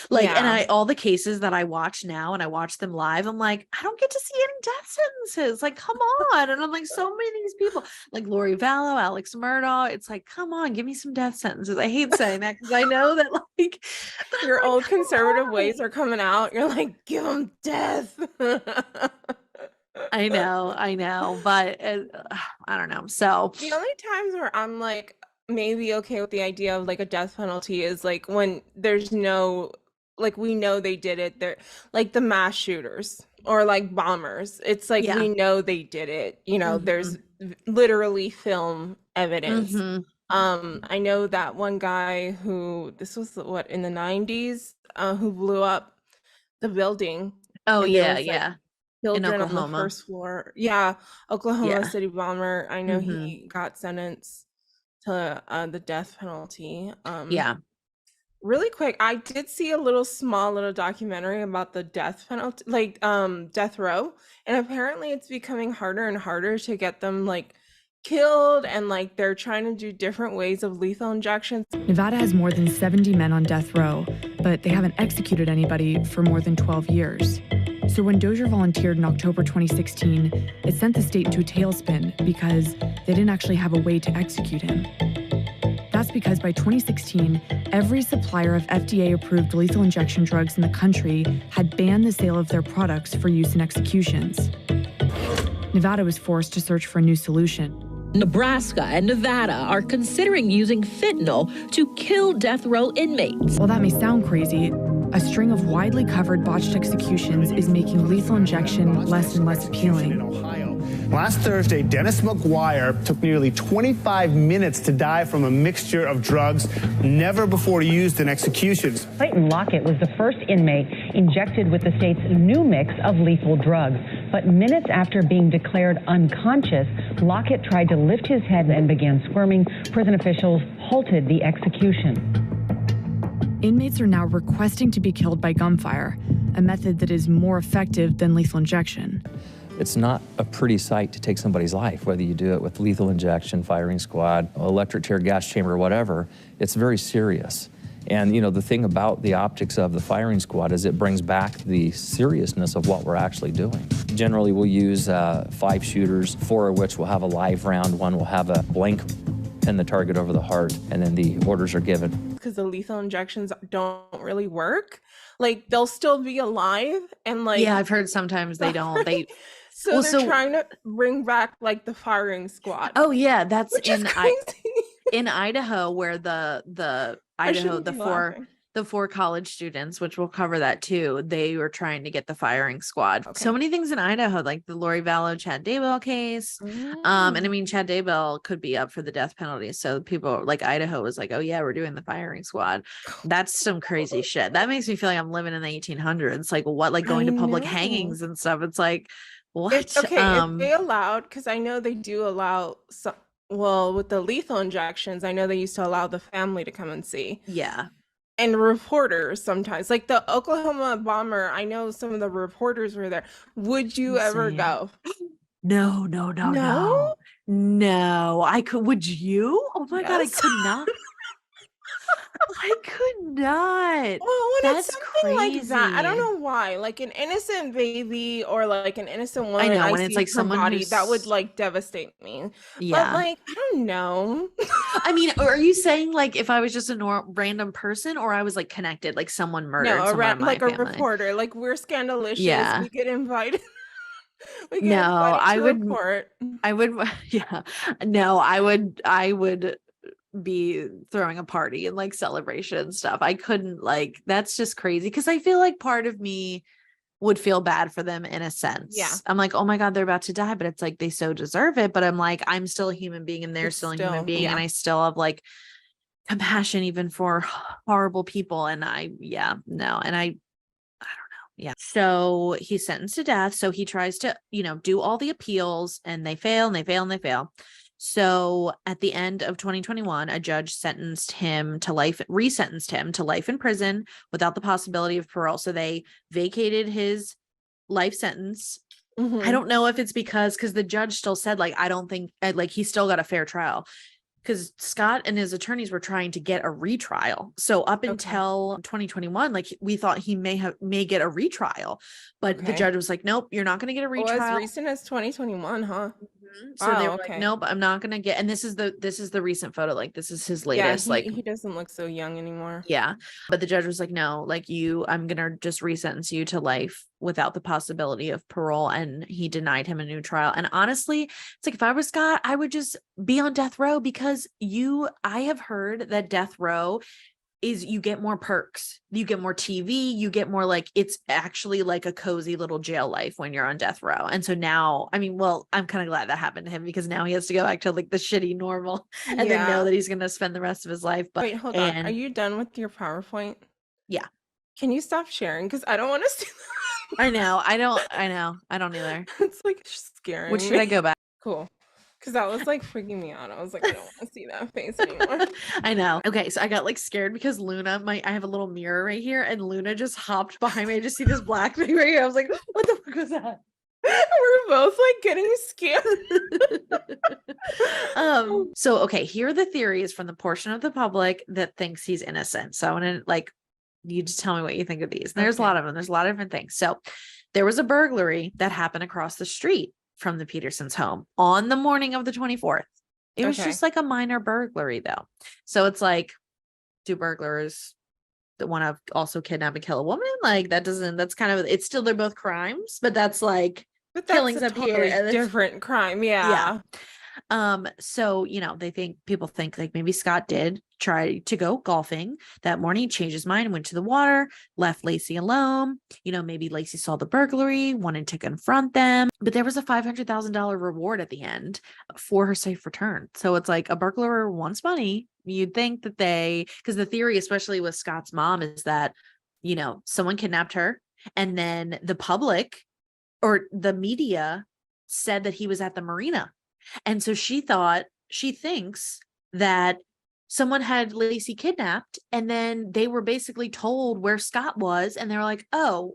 Like, and all the cases that I watch now and I watch them live, I'm like, I don't get to see any death sentences. Like, come on. And I'm like, so many of these people like Lori Vallow, Alex Murdaugh. It's like, come on, give me some death sentences. I hate saying that because I know that like your old conservative ways are coming out. You're like, give them death. I know, but I don't know. So the only times where I'm like maybe okay with the idea of like a death penalty is like when there's no, like we know they did it. They're like the mass shooters or like bombers. It's like we know they did it. There's literally film evidence. I know that one guy who this was in the 90s who blew up the building. Oh yeah. Children in Oklahoma. On the first floor. Oklahoma City bomber. I know he got sentenced to the death penalty. Really quick, I did see a small little documentary about the death penalty, like death row, and apparently it's becoming harder and harder to get them like killed, and like they're trying to do different ways of lethal injections. Nevada has more than 70 men on death row, but they haven't executed anybody for more than 12 years. So when Dozier volunteered in October 2016, it sent the state into a tailspin because they didn't actually have a way to execute him. That's because by 2016, every supplier of FDA-approved lethal injection drugs in the country had banned the sale of their products for use in executions. Nevada was forced to search for a new solution. Nebraska and Nevada are considering using fentanyl to kill death row inmates. While that may sound crazy, a string of widely covered botched executions is making lethal injection less and less appealing. Last Thursday, Dennis McGuire took nearly 25 minutes to die from a mixture of drugs never before used in executions. Clayton Lockett was the first inmate injected with the state's new mix of lethal drugs. But minutes after being declared unconscious, Lockett tried to lift his head and began squirming. Prison officials halted the execution. Inmates are now requesting to be killed by gunfire, a method that is more effective than lethal injection. It's not a pretty sight to take somebody's life, whether you do it with lethal injection, firing squad, electric tear gas chamber, whatever. It's very serious. And you know, the thing about the optics of the firing squad is it brings back the seriousness of what we're actually doing. Generally, we'll use 5 shooters, 4 of which will have a live round, 1 will have a blank pin the target over the heart, and then the orders are given. Because the lethal injections don't really work. Like, they'll still be alive and like... Yeah, I've heard sometimes they don't. They So well, they're trying to bring back like the firing squad. Oh yeah, that's crazy. In Idaho, where the four college students, which we'll cover that too, they were trying to get the firing squad. Okay. So many things in Idaho, like the Lori Vallow, Chad Daybell case. And I mean, Chad Daybell could be up for the death penalty. So people like Idaho was like, oh yeah, we're doing the firing squad. That's some crazy shit. That makes me feel like I'm living in the 1800s. Like what, like going to public hangings and stuff. It's like, what? If they allowed, because I know they do allow some, well, with the lethal injections, I know they used to allow the family to come and see. Yeah. And reporters sometimes, like the Oklahoma bomber, I know some of the reporters were there. Would you ever go? No. I could. Would you? Oh my God, I could not. I could not. Well, when That's it's something crazy. like that, I don't know why. Like an innocent baby or like an innocent woman, I know when it's like someone body, who's... that would like devastate me. Yeah, but like I don't know. I mean, are you saying like if I was just a random person, or I was like connected, like someone murdered someone in my like family? A reporter, like we're Scandalicious. Yeah, we get invited. I would. Yeah, no, I would be throwing a party and like celebration stuff. I couldn't, like, that's just crazy because I feel like part of me would feel bad for them in a sense. Yeah, I'm like, oh my God, they're about to die, but it's like they so deserve it. But I'm like, I'm still a human being and they're still a human being, and I still have like compassion even for horrible people. And I don't know. Yeah. So he's sentenced to death. So he tries to, do all the appeals, and they fail and they fail and they fail. So at the end of 2021, a judge resentenced him to life in prison without the possibility of parole. So they vacated his life sentence. Mm-hmm. I don't know if it's because the judge still said, like, I don't think, like, he still got a fair trial. Because Scott and his attorneys were trying to get a retrial. So up until 2021, like, we thought he may get a retrial, but the judge was like, nope, you're not going to get a retrial. As recent as 2021, huh? Mm-hmm. So they were like, nope, I'm not going to get, and this is the recent photo. Like, this is his latest. Yeah, he doesn't look so young anymore. Yeah. But the judge was like, no, like, I'm going to just resentence you to life without the possibility of parole. And he denied him a new trial. And honestly, it's like, if I was Scott, I would just be on death row, because I have heard that death row is, you get more perks, you get more TV, you get more, like, it's actually like a cozy little jail life when you're on death row. And so now, I mean, well, I'm kind of glad that happened to him, because now he has to go back to like the shitty normal and then know that he's going to spend the rest of his life. But wait, hold on. Are you done with your PowerPoint? Yeah. Can you stop sharing? Because I don't want to see that. I know. I don't either. It's like scaring Which should I go back? Cool. Because that was like freaking me out. I was like, I don't want to see that face anymore. I know. Okay, so I got like scared because Luna, I have a little mirror right here, and Luna just hopped behind me. I just see this black thing right here. I was like, what the fuck was that? We're both like getting scared. So okay, here are the theories from the portion of the public that thinks he's innocent. So I want to, like, you just tell me what you think of these. And there's a lot of them. There's a lot of different things. So there was a burglary that happened across the street from the Peterson's home on the morning of the 24th. It was just like a minor burglary though. So it's like, do burglars that want to also kidnap and kill a woman? Like, that's kind of, it's still, they're both crimes, but that's like, but killings that's a up here. Totally different crime. Yeah. So, people think like maybe Scott did tried to go golfing that morning, changed his mind, went to the water, left Lacey alone. Maybe Lacey saw the burglary, wanted to confront them, but there was a $500,000 reward at the end for her safe return. So it's like a burglar wants money. You'd think that because the theory, especially with Scott's mom, is that, someone kidnapped her and then the public or the media said that he was at the marina. And so she thinks that someone had Lacey kidnapped and then they were basically told where Scott was. And they're like, oh,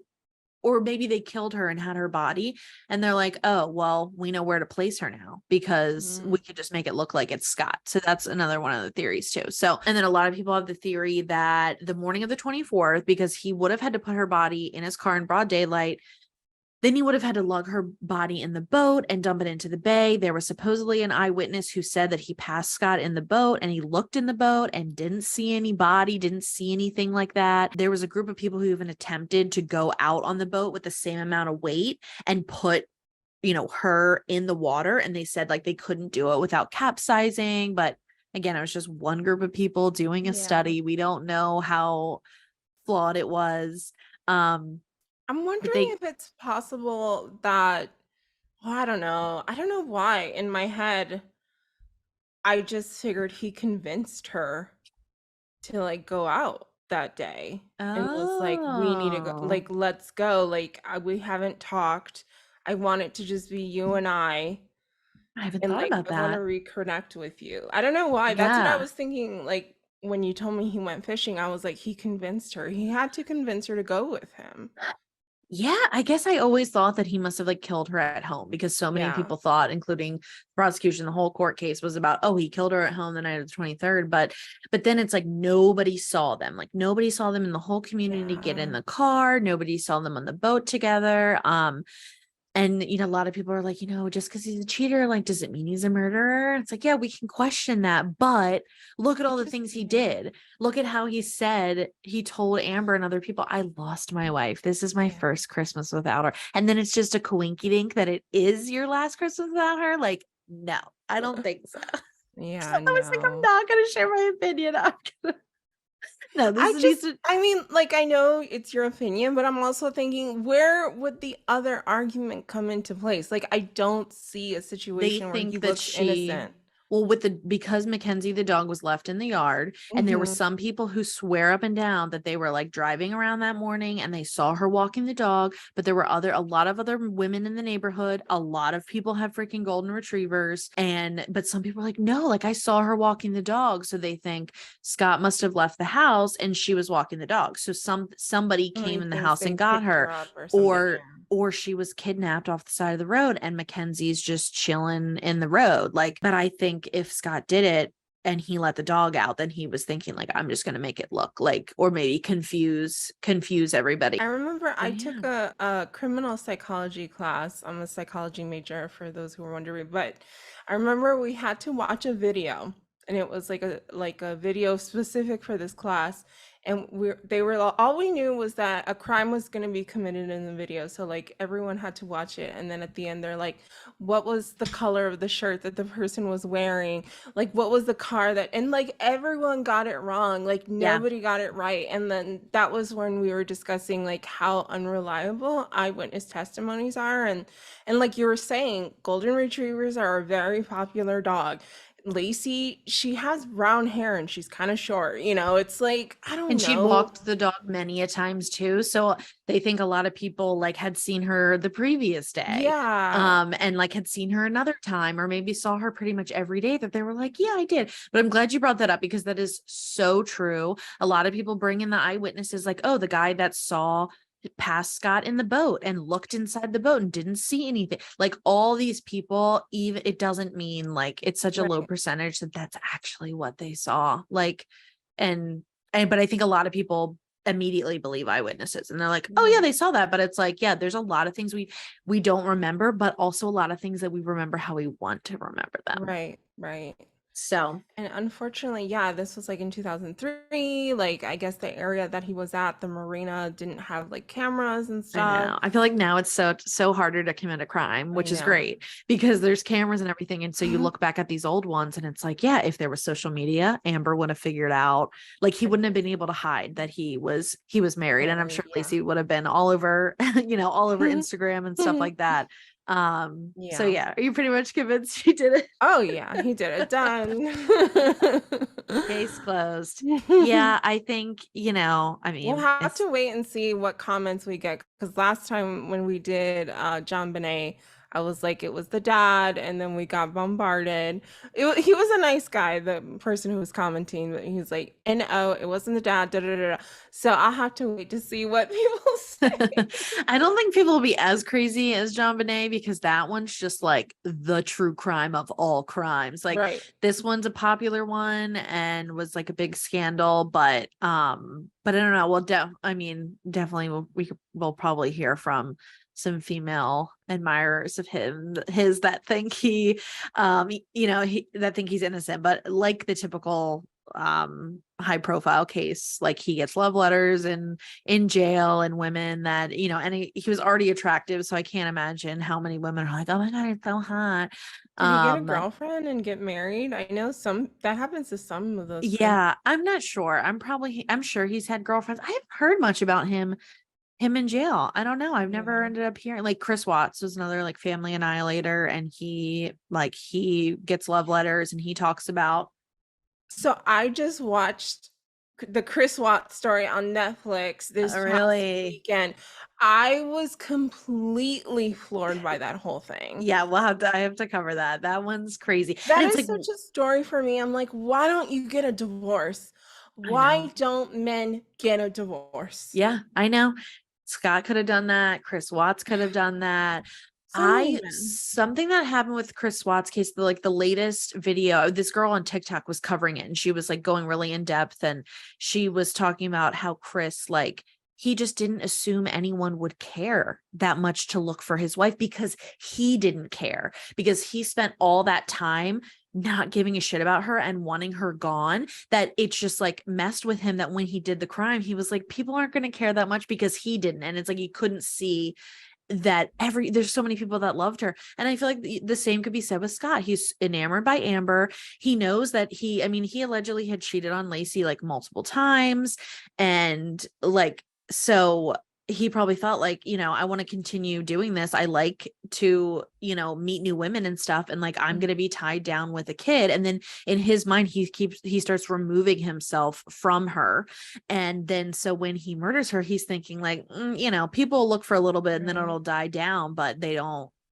or maybe they killed her and had her body. And they're like, oh, well, we know where to place her now because we could just make it look like it's Scott. So that's another one of the theories too. So, and then a lot of people have the theory that the morning of the 24th, because he would have had to put her body in his car in broad daylight, then he would have had to lug her body in the boat and dump it into the bay. There was supposedly an eyewitness who said that he passed Scott in the boat and he looked in the boat and didn't see any body, didn't see anything like that. There was a group of people who even attempted to go out on the boat with the same amount of weight and put, her in the water. And they said like they couldn't do it without capsizing. But again, it was just one group of people doing a study. We don't know how flawed it was. I'm wondering if it's possible that, I don't know. I don't know why in my head, I just figured he convinced her to like go out that day and was like, we need to go, like, let's go. Like, we haven't talked. I want it to just be you and I haven't and thought like, about I want to that. reconnect with you. I don't know why. That's what I was thinking. Like, when you told me he went fishing, I was like, he convinced her. He had to convince her to go with him. Yeah, I guess I always thought that he must have like killed her at home because so many people thought, including prosecution, the whole court case was about, oh, he killed her at home the night of the 23rd. But then it's like nobody saw them. Like nobody saw them in the whole community get in the car. Nobody saw them on the boat together. And, a lot of people are like, just because he's a cheater, like, does it mean he's a murderer? It's like, yeah, we can question that. But look at all the things he did. Look at how he said, he told Amber and other people, I lost my wife. This is my first Christmas without her. And then it's just a coinky dink that it is your last Christmas without her. Like, no, I don't think so. Yeah, I was like, I'm not going to share my opinion. No, I mean, like, I know it's your opinion, but I'm also thinking, where would the other argument come into place? Like, I don't see a situation where he looks innocent. Well, because Mackenzie the dog was left in the yard, and there were some people who swear up and down that they were like driving around that morning and they saw her walking the dog, but there were a lot of other women in the neighborhood. A lot of people have freaking golden retrievers, but some people are like, no, like I saw her walking the dog. So they think Scott must have left the house and she was walking the dog. So somebody came in the house and got her, or she was kidnapped off the side of the road and Mackenzie's just chilling in the road. Like, but I think if Scott did it and he let the dog out, then he was thinking like, I'm just going to make it look like, or maybe confuse everybody. I remember I took a criminal psychology class. I'm a psychology major for those who are wondering, but I remember we had to watch a video and it was like a video specific for this class. And all we knew was that a crime was going to be committed in the video. So like everyone had to watch it. And then at the end, they're like, what was the color of the shirt that the person was wearing? Like, what was the car and like everyone got it wrong. Like nobody got it right. And then that was when we were discussing like how unreliable eyewitness testimonies are. And like you were saying, golden retrievers are a very popular dog. Lacey, she has brown hair and she's kind of short, it's like, I don't know. And she walked the dog many a times too. So they think a lot of people like had seen her the previous day. Yeah. And like had seen her another time, or maybe saw her pretty much every day, that they were like, yeah, I did. But I'm glad you brought that up because that is so true. A lot of people bring in the eyewitnesses like, oh, the guy that saw past Scott in the boat and looked inside the boat and didn't see anything. Like all these people, even it doesn't mean like it's such a low percentage that that's actually what they saw. Like, but I think a lot of people immediately believe eyewitnesses and they're like, oh yeah, they saw that. But it's like, yeah, there's a lot of things we don't remember, but also a lot of things that we remember how we want to remember them. Right. So, and unfortunately, yeah, this was like in 2003. Like, I guess the area that he was at, the marina, didn't have like cameras and I stuff. know. I feel like now it's so harder to commit a crime, which is know. great because there's cameras and everything. And so you look back at these old ones and it's like, yeah, if there was social media, Amber would have figured out, like he wouldn't have been able to hide that he was married. And I'm sure Lacey would have been all over, all over Instagram and stuff like that. So yeah, are you pretty much convinced he did it? Oh yeah, he did it. Done. Case closed. Yeah, I think, I mean, We'll have to wait and see what comments we get, because last time when we did John Bonet, I was like, it was the dad, and then we got bombarded. He was a nice guy, the person who was commenting, but he was like, no, it wasn't the dad, da, da, da, da. So I'll have to wait to see what people say. I don't think people will be as crazy as John Bonet, because that one's just like the true crime of all crimes. Like this one's a popular one and was like a big scandal, but I don't know. Well, definitely we'll probably hear from some female admirers of his that think he that think he's innocent, but like the typical high profile case, like he gets love letters in jail, and women that and he was already attractive, so I can't imagine how many women are like, oh my god, it's so hot. Did he get a girlfriend and get married? I know that happens to some of those. Yeah, I'm not sure. I'm sure he's had girlfriends. I haven't heard much about him in jail. I don't know. I've never ended up hearing, like Chris Watts was another like family annihilator, and he gets love letters and he talks about. So I just watched the Chris Watts story on Netflix this past weekend. I was completely floored by that whole thing. Yeah, I have to cover that. That one's crazy. That is such a story for me. I'm like, why don't you get a divorce? Why don't men get a divorce? Yeah, I know. Scott could have done that. Chris Watts could have done that. Something that happened with Chris Watts' case, the latest video, this girl on TikTok was covering it, and she was like going really in depth, and she was talking about how Chris, like, he just didn't assume anyone would care that much to look for his wife, because he didn't care, because he spent all that time not giving a shit about her and wanting her gone, that it's just like messed with him, that when he did the crime, he was like, people aren't going to care that much because he didn't. And it's like, he couldn't see that there's so many people that loved her. And I feel like the same could be said with Scott. He's enamored by Amber. He knows that he allegedly had cheated on Lacey like multiple times. And like, so he probably thought like, I want to continue doing this. I like to, meet new women and stuff. And like, I'm going to be tied down with a kid. And then in his mind, he starts removing himself from her. And then, so when he murders her, he's thinking like, people look for a little bit and then it'll die down, but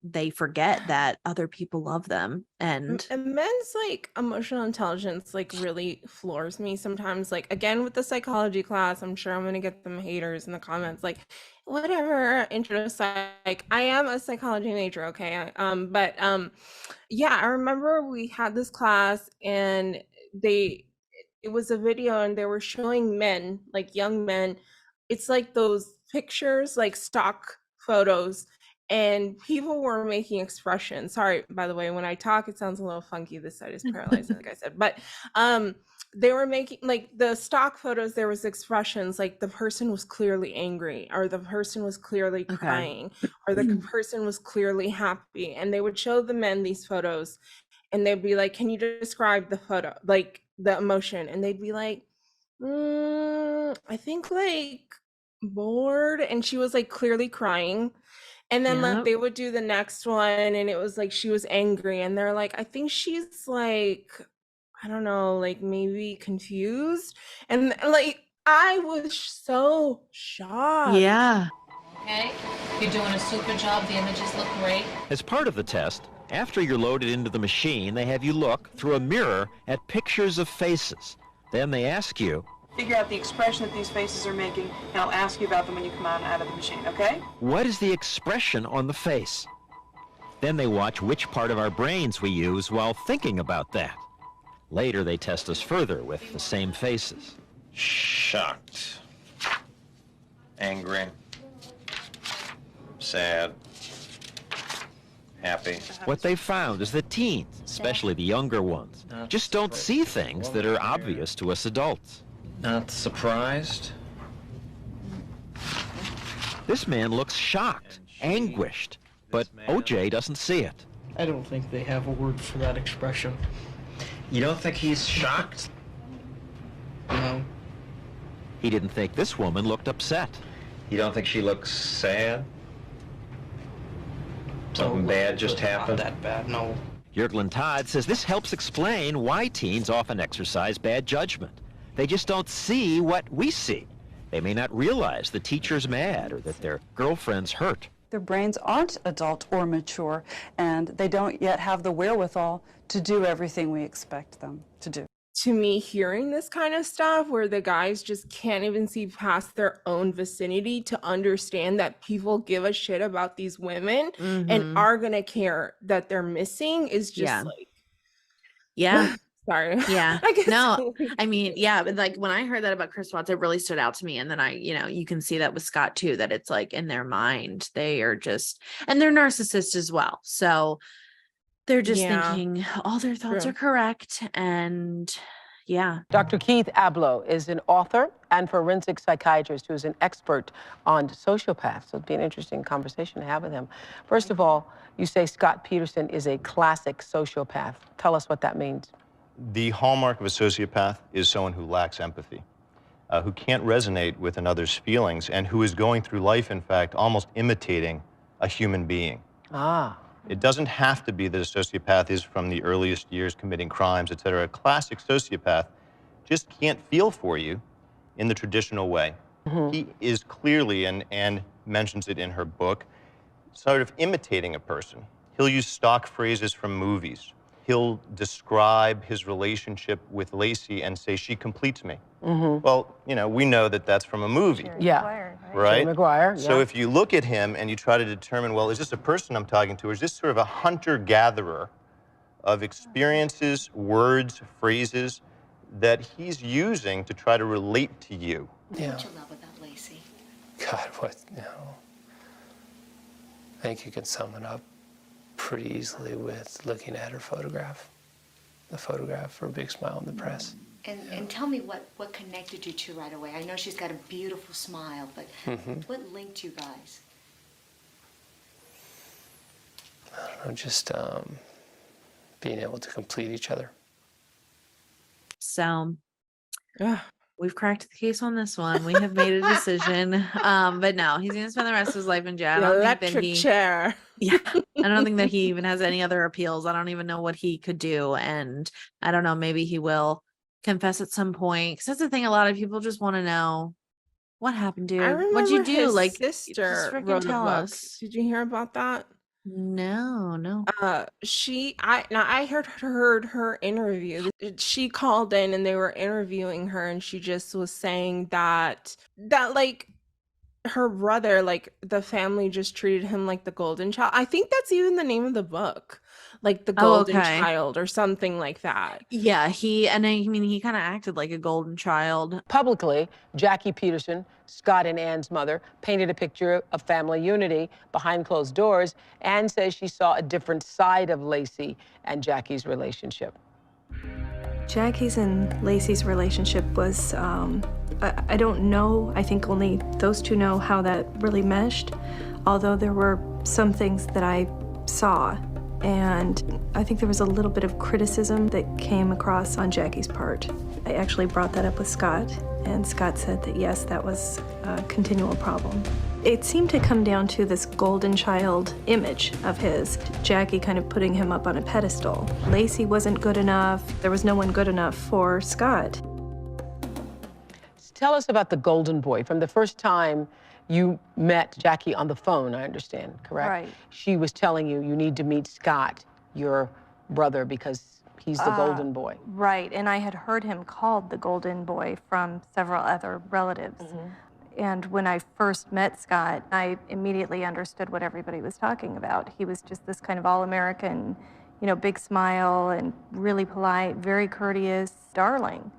they forget that other people love them. And men's like emotional intelligence like really floors me sometimes. Like, again, with the psychology class, I'm sure I'm gonna get some haters in the comments like, whatever, intro to psych. I am a psychology major, okay? Yeah, I remember we had this class, and it was a video, and they were showing men, like young men. It's like those pictures, like stock photos, and people were making expressions. Sorry, by the way, when I talk, it sounds a little funky. This side is paralyzed, like I said. But they were making, like, the stock photos, there was expressions like the person was clearly angry, or the person was clearly crying, or the person was clearly happy. And they would show the men these photos, and they'd be like, can you describe the photo, like the emotion? And they'd be like, I think like bored. And she was like clearly crying. And then like they would do the next one, and it was like she was angry, and they're like, I think she's like, I don't know, like maybe confused. And like, I was so shocked. Yeah. Okay, you're doing a super job. The images look great. As part of the test, after you're loaded into the machine, they have you look through a mirror at pictures of faces. Then they ask you, figure out the expression that these faces are making, and I'll ask you about them when you come out of the machine, okay? what is the expression on the face? Then they watch which part of our brains we use while thinking about that. Later, they test us further with the same faces. Shocked. Angry. Sad. Happy. What they found is that teens, especially the younger ones, just don't see things that are obvious to us adults. Not surprised? This man looks shocked, anguished, but OJ doesn't see it. I don't think they have a word for that expression. You don't think he's shocked? No. He didn't think this woman looked upset. You don't think she looks sad? Something bad just happened? Not that bad, no. Jürgen Todd says this helps explain why teens often exercise bad judgment. They just don't see what we see. They may not realize the teacher's mad or that their girlfriend's hurt. Their brains aren't adult or mature, and they don't yet have the wherewithal to do everything we expect them to do. To me, hearing this kind of stuff where the guys just can't even see past their own vicinity to understand that people give a shit about these women and are gonna care that they're missing is just like, yeah. Sorry. Yeah. I guess No, I mean, yeah, but like when I heard that about Chris Watts, it really stood out to me. And then you can see that with Scott too, that it's like in their mind, they are just, and they're narcissists as well. So they're just thinking all their thoughts are correct. And yeah. Dr. Keith Abloh is an author and forensic psychiatrist who is an expert on sociopaths. So it'd be an interesting conversation to have with him. First of all, you say Scott Peterson is a classic sociopath. Tell us what that means. The hallmark of a sociopath is someone who lacks empathy, who can't resonate with another's feelings, and who is going through life, in fact, almost imitating a human being. Ah. It doesn't have to be that a sociopath is from the earliest years committing crimes, et cetera. A classic sociopath just can't feel for you in the traditional way. He is clearly, and mentions it in her book, sort of imitating a person. He'll use stock phrases from movies. He'll describe his relationship with Lacey and say, she completes me. Well, we know that that's from a movie. Right? McGuire, So if you look at him and you try to determine, well, is this a person I'm talking to, or is this sort of a hunter-gatherer of experiences, words, phrases that he's using to try to relate to you? Yeah. What you love about Lacey? God, I think you can sum it up pretty easily with looking at her photograph. The photograph for a big smile in the press. And tell me what connected you two right away. I know she's got a beautiful smile, but what linked you guys? I don't know, just being able to complete each other. So we've cracked the case on this one. We have made a decision. But no, he's going to spend the rest of his life in jail. The electric chair. Yeah. I don't think that he even has any other appeals. I don't even know what he could do. And I don't know, maybe he will confess at some point. Because that's the thing, a lot of people just want to know what happened, dude. What'd you do? His like, sister wrote a book. Did you hear about that? No. I heard her interview. She called in and they were interviewing her, and she just was saying that like her brother, like the family just treated him like the golden child. I think that's even the name of the book, like the golden child or something like that. Yeah, he kind of acted like a golden child. Publicly, Jackie Peterson, Scott and Ann's mother, painted a picture of family unity behind closed doors and says she saw a different side of Lacey and Jackie's relationship. Jackie's and Lacey's relationship was, I don't know, I think only those two know how that really meshed, although there were some things that I saw, and I think there was a little bit of criticism that came across on Jackie's part. I actually brought that up with Scott, and Scott said that yes, that was a continual problem. It seemed to come down to this golden child image of his, Jackie kind of putting him up on a pedestal. Lacey wasn't good enough. There was no one good enough for Scott. Tell us about the golden boy. From the first time you met Jackie on the phone, I understand, correct? Right. She was telling you need to meet Scott, your brother, because he's the golden boy. Right, and I had heard him called the golden boy from several other relatives. And when I first met Scott, I immediately understood what everybody was talking about. He was just this kind of all-American, big smile and really polite, very courteous, darling.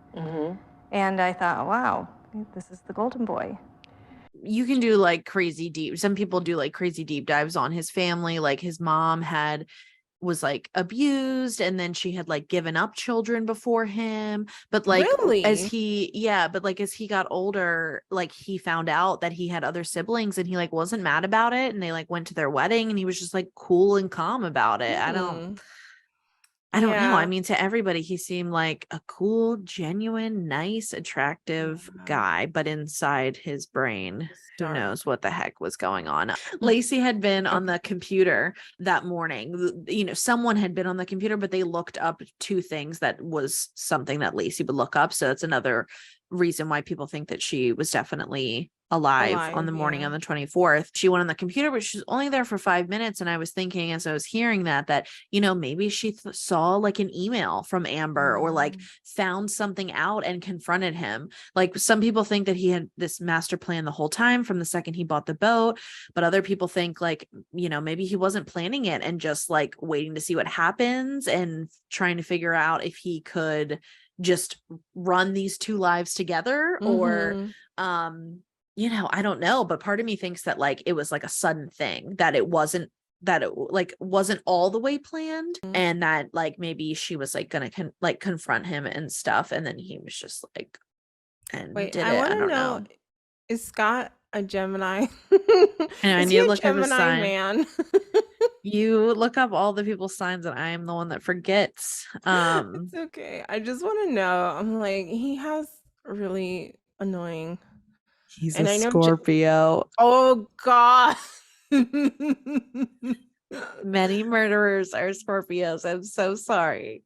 And I thought, wow, this is the golden boy. you can do like crazy deep. Some people do like crazy deep dives on his family. Like his mom was like abused, and then she had like given up children before him, but like as Really? he got older, like he found out that he had other siblings, and he like wasn't mad about it, and they like went to their wedding, and he was just like cool and calm about it. I don't know. I Yeah. mean, to everybody, he seemed like a cool, genuine, nice, attractive guy, but inside his brain, who Dark. knows what the heck was going on. Lacey had been on the computer that morning. You know, someone had been on the computer, but they looked up two things that was something that Lacey would look up. So that's another reason why people think that she was definitely alive on the morning on the 24th. She went on the computer, but she was only there for 5 minutes. And I was thinking, as I was hearing that, you know, maybe she saw like an email from Amber or like found something out and confronted him. Like some people think that he had this master plan the whole time from the second he bought the boat, but other people think like, you know, maybe he wasn't planning it and just like waiting to see what happens and trying to figure out if he could just run these two lives together or you know, I don't know, but part of me thinks that like it was like a sudden thing, that it wasn't all the way planned, and that like maybe she was like gonna confront him and stuff, and then he was just like and Wait, did I it. want I to don't know, know. is Scott a Gemini? And I Is need he to a look up his Gemini sign. man? You look up all the people's signs, and I am the one that forgets. It's okay. I just want to know. I'm like, he has really annoying. He's And a I know Scorpio. oh God. Many murderers are Scorpios. I'm so sorry.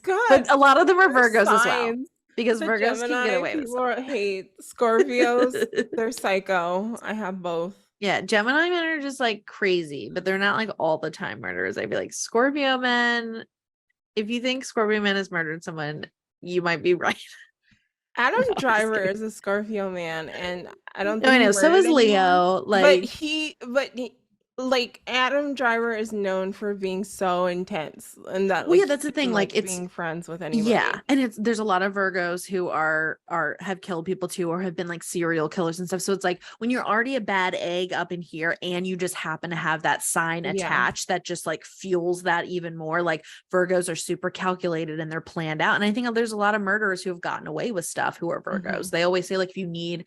God, But a lot of them are their Virgos as well, signs. because The Virgos can get Gemini away with people stuff. hate Scorpios. They're psycho. I have both. Yeah, Gemini men are just like crazy, but they're not like all the time murderers. I'd be like, Scorpio men, if you think Scorpio man has murdered someone, you might be right. Adam No, I'm just Driver kidding. is a Scorpio man, and I don't No, I think he know. So murdered is anyone. Leo. But Like, like Adam Driver is known for being so intense, and that well, like yeah, he that's the thing. can Like, like it's being friends with yeah, anybody. and there's a lot of Virgos who have killed people too, or have been like serial killers and stuff. So it's like when you're already a bad egg up in here, and you just happen to have that sign Yeah. attached, that just like fuels that even more. Like Virgos are super calculated and they're planned out. And I think there's a lot of murderers who have gotten away with stuff who are Virgos. They always say like, if you need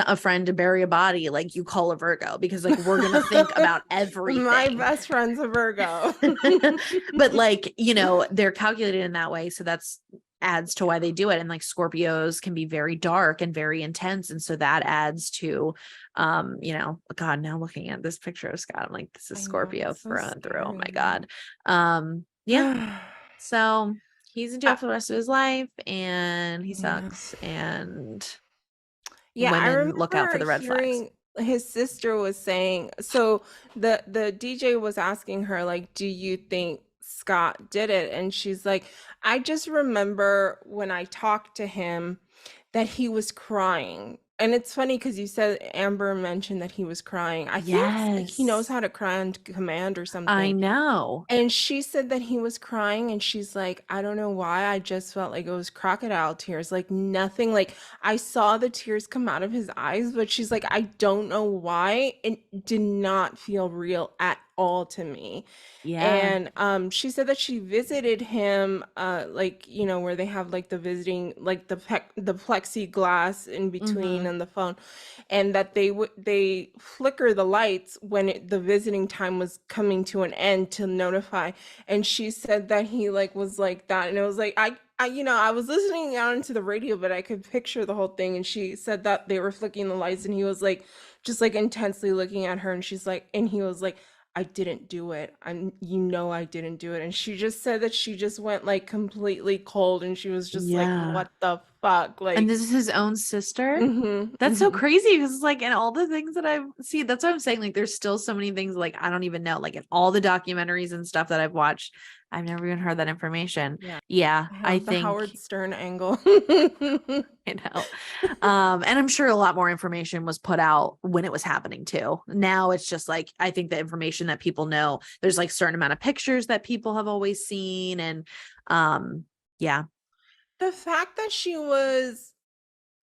a friend to bury a body, like you call a Virgo, because like we're gonna think about everything. My best friend's a Virgo. But like, you know, they're calculated in that way, so that's adds to why they do it. And like Scorpios can be very dark and very intense, and so that adds to you know, God, now looking at this picture of Scott, I'm like, this is Scorpio through and through. Oh my God. Yeah, so he's in jail for the rest of his life, and he sucks, and Yeah, I women look out for remember the red flags. hearing his sister was saying, so the DJ was asking her like, do you think Scott did it? And she's like, I just remember when I talked to him that he was crying. And it's funny because you said Amber mentioned that he was crying. I think he knows how to cry on command or something. I know. And she said that he was crying, and she's like, I don't know why. I just felt like it was crocodile tears, like nothing. Like I saw the tears come out of his eyes, but she's like, I don't know why. It did not feel real at all to me. Yeah. And she said that she visited him, like, you know, where they have like the visiting, like the plexiglass in between and the phone, and that they flicker the lights when the visiting time was coming to an end to notify. And she said that he like was like that, and it was like I you know, I was listening out into the radio, but I could picture the whole thing. And she said that they were flicking the lights, and he was like just like intensely looking at her, and she's like, and he was like, I didn't do it. You know, I didn't do it. And she just said that she just went like completely cold, and she was just like, what the fuck? Like, and this is his own sister. That's so crazy, because it's like in all the things that I've seen, that's what I'm saying. Like, there's still so many things like I don't even know. Like in all the documentaries and stuff that I've watched, I've never even heard that information. Yeah, I the think Howard Stern angle. I know. And I'm sure a lot more information was put out when it was happening too. Now it's just like, I think the information that people know, there's like certain amount of pictures that people have always seen. And yeah. The fact that she was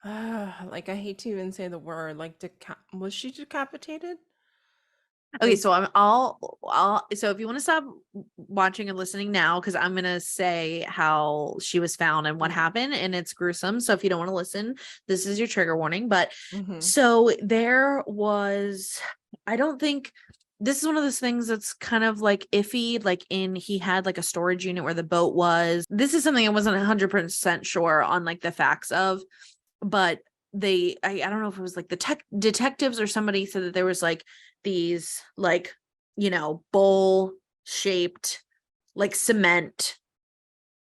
Like, I hate to even say the word, like, was she decapitated? Okay, Like, so I'll so if you want to stop watching and listening now, because I'm gonna say how she was found and what happened, and it's gruesome. So if you don't want to listen, this is your trigger warning. But so there was, I don't think this is one of those things that's kind of like iffy. Like he had like a storage unit where the boat was. This is something I wasn't 100% sure on like the facts of, but I don't know if it was like the detectives or somebody said that there was like these like, bowl shaped like cement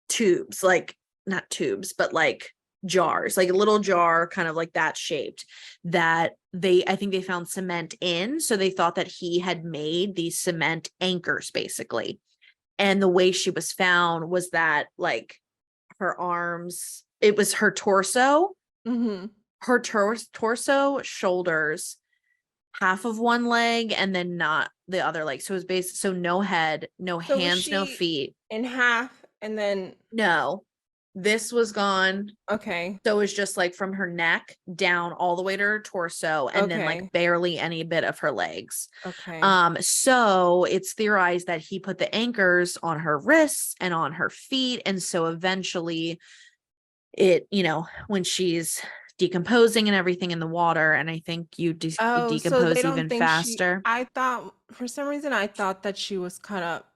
tubes, like not tubes, but like jars, like a little jar kind of like that shaped, that I think they found cement in. So they thought that he had made these cement anchors basically. And the way she was found was that like her arms, it was her torso, her torso, shoulders, half of one leg, and then not the other leg. So it was based, so no head, no so was hands, no she feet. in half and then No, this was gone. okay. So it was just like from her neck down all the way to her torso, and then Okay. like barely any bit of her legs. Okay. So it's theorized that he put the anchors on her wrists and on her feet. And so eventually it, when she's decomposing and everything in the water, and I think you Oh, so they decompose don't even think faster. I thought for some reason I thought that she was cut up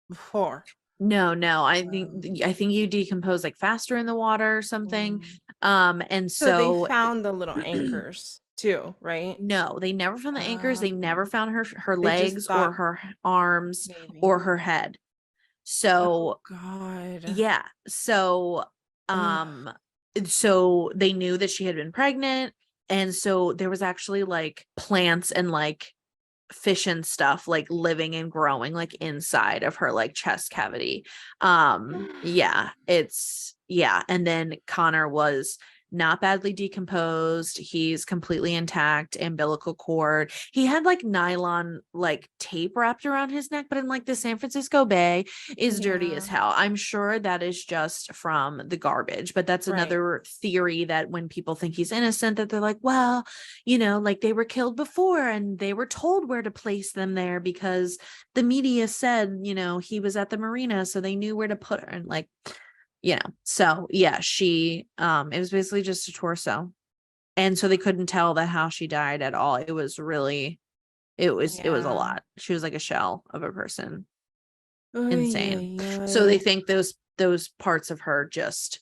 before. No, I think you decompose like faster in the water or something. And So they so found the little anchors too, right? no, they never found the anchors. They never found her They just legs or thought her arms maybe. or her head. So God. yeah. So so they knew that she had been pregnant. And so there was actually like plants and like fish and stuff like living and growing like inside of her like chest cavity. Yeah, and then Connor was not badly decomposed. He's completely intact, umbilical cord. He had like nylon like tape wrapped around his neck, but in like the San Francisco Bay is dirty as hell. I'm sure that is just from the garbage, but that's another theory that when people think he's innocent, that they're like, well, like they were killed before and they were told where to place them there because the media said, he was at the marina, so they knew where to put her. And like, so yeah, she it was basically just a torso, and so they couldn't tell that how she died at all. It was really it was a lot. She was like a shell of a person. Insane. So they think those parts of her just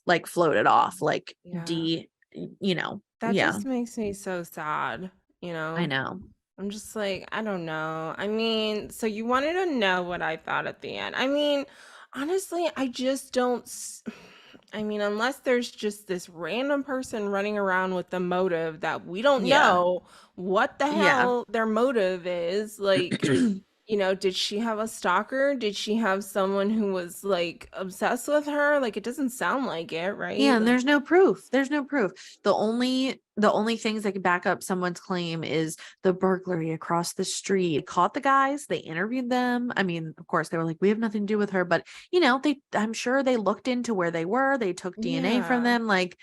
like floated off, like That just makes me so sad, I know. I'm just like, I don't know. I mean, so you wanted to know what I thought at the end. I mean, honestly, I just don't. I mean, unless there's just this random person running around with the motive that we don't know what the hell their motive is. Like, did she have a stalker? Did she have someone who was like obsessed with her? Like, it doesn't sound like it, right? Yeah, and Like, there's no proof. The only things that could back up someone's claim is the burglary across the street. They caught the guys, they interviewed them. I mean, of course, they were like, we have nothing to do with her, but I'm sure they looked into where they were. They took DNA from them. Like,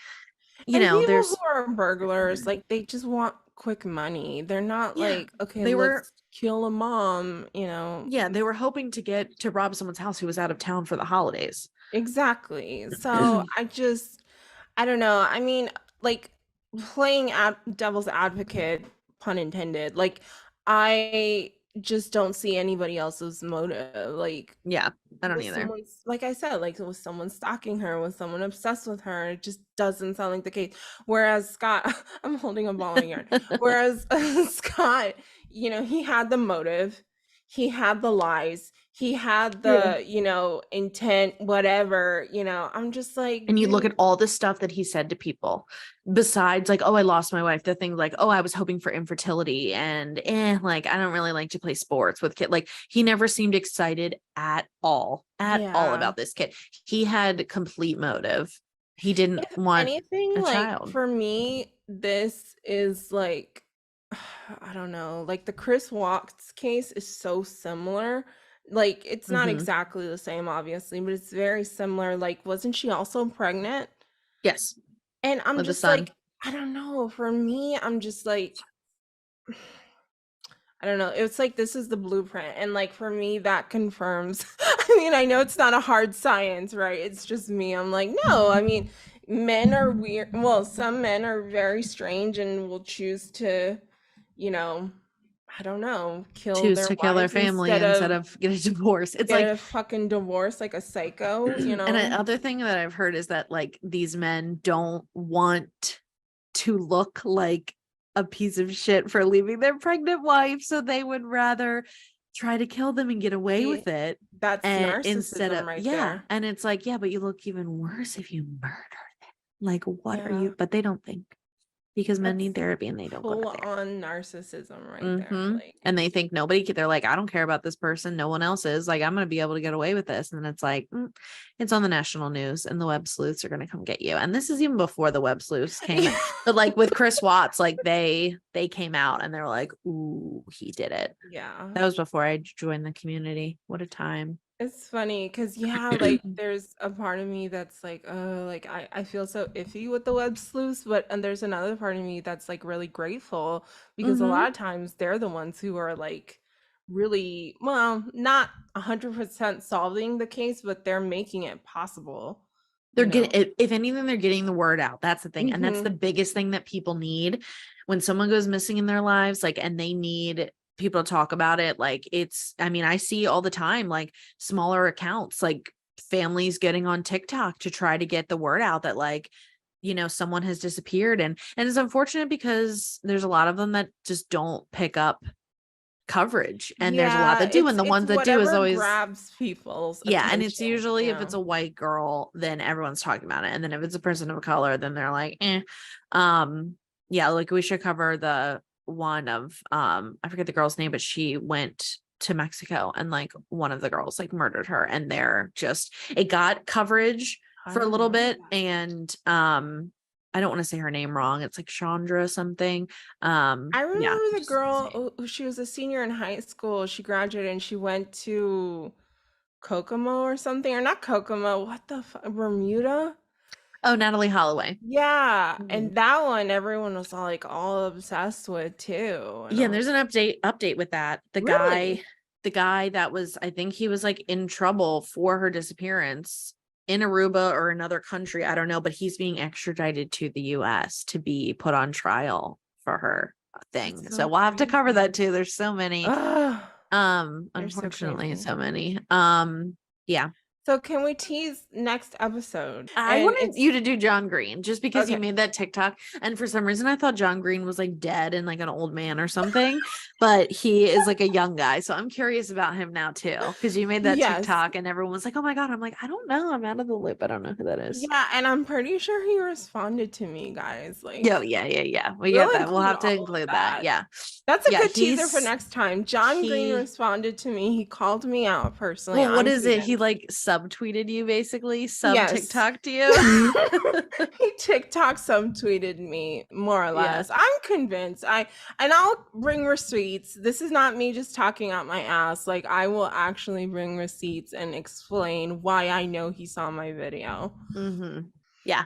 and people there's who are burglars, like they just want quick money. They're not like, okay, they let's kill a mom, Yeah, they were hoping to rob someone's house who was out of town for the holidays. Exactly. So I don't know. I mean, like playing devil's advocate, pun intended, like I just don't see anybody else's motive. Like, yeah, I don't was either. like I said, like was someone stalking her? Was someone obsessed with her? It just doesn't sound like the case. Whereas Scott, I'm holding a ball in yarn. Whereas Scott, he had the motive, he had the lies, he had the intent, whatever. I'm just like, and you look at all the stuff that he said to people, besides like, oh, I lost my wife. The thing like, oh, I was hoping for infertility, and like I don't really like to play sports with kids. Like he never seemed excited at all about this kid. He had complete motive. He didn't want anything a like child. For me, this is like, I don't know, like the Chris Watts case is so similar. Like it's not exactly the same, obviously, but it's very similar. Like, wasn't she also pregnant? Yes. And I'm with the just son. like, I don't know. For me, I'm just like, I don't know. It's like this is the blueprint. And like for me, that confirms. I mean, I know it's not a hard science, right? It's just me. I'm like, no, I mean, men are weird. Well, some men are very strange and will choose to, you know, I don't know, kill Choose their to kill their wives family instead of get a divorce. It's get like a fucking divorce like a psycho, you and know? another thing that I've heard is that like these men don't want to look like a piece of shit for leaving their pregnant wife, so they would rather try to kill them and get away See, with it. that's And instead narcissism of right yeah, there. and it's like, yeah, but you look even worse if you murder them. Like, what are Yeah. you? But they don't think because men need That's therapy and they don't go to full therapy. on narcissism right there. Mhm. Like, And they think they're like, I don't care about this person. No one else is. Like, I'm going to be able to get away with this. And then it's like, it's on the national news and the web sleuths are going to come get you. And this is even before the web sleuths came out. But like with Chris Watts, like they came out and they were like, ooh, he did it. yeah. That was before I joined the community. What a time. It's funny because yeah, like there's a part of me that's like, like I feel so iffy with the web sleuths, but and there's another part of me that's like really grateful because a lot of times they're the ones who are like really, well, not 100% solving the case, but they're making it possible. They're you know? getting, if anything, they're getting the word out. That's the thing. And that's the biggest thing that people need when someone goes missing in their lives, like, and they need people to talk about it. Like it's, I mean, I see all the time, like smaller accounts, like families getting on TikTok to try to get the word out that like, you know, someone has disappeared. And it's unfortunate because there's a lot of them that just don't pick up coverage and there's a lot that do, and the ones that do is always grabs people's and it's attention, usually you if it's know? a white girl then everyone's talking about it, and then if it's a person of color then they're like yeah, like we should cover the one of I forget the girl's name, but she went to Mexico and like one of the girls like murdered her, and they're just, it got coverage for a little bit, and I don't want to say her name wrong. It's like Chandra something. I remember Yeah. the girl who she was a senior in high school. She graduated and she went to Kokomo or something, or not Kokomo. What the Bermuda? Oh, Natalie Holloway. Yeah, and that one everyone was all obsessed with too. Yeah, and there's an update with that. The guy that was, I think he was like in trouble for her disappearance in Aruba or another country, I don't know, but he's being extradited to the US to be put on trial for her thing. So we'll have to cover that too. There's so many. Unfortunately, so many. Yeah. So can we tease next episode? I wanted you to do John Green just because you made that TikTok. And for some reason I thought John Green was like dead and like an old man or something, but he is like a young guy. So I'm curious about him now too. Because you made that TikTok and everyone was like, oh my God. I'm like, I don't know. I'm out of the loop. I don't know who that is. Yeah, and I'm pretty sure he responded to me, guys. Like, yeah. We got that. We'll have to include that. Yeah. That's a good teaser for next time. John Green responded to me. He called me out personally. Well, what is it? He like subtweeted you basically, TikToked you. He TikTok subtweeted me more or less. I'm convinced. I'll bring receipts. This is not me just talking out my ass. Like I will actually bring receipts and explain why I know he saw my video. Yeah.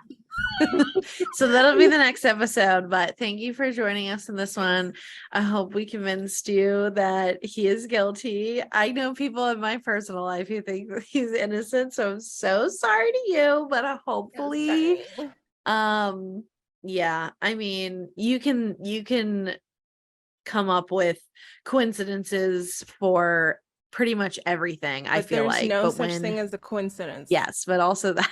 So that'll be the next episode, but thank you for joining us in this one. I hope we convinced you that he is guilty. I know people in my personal life who think that he's innocent, so I'm so sorry to you, but hopefully yeah, I mean, you can come up with coincidences for pretty much everything. But I feel like no such thing as a coincidence. Yes, but also that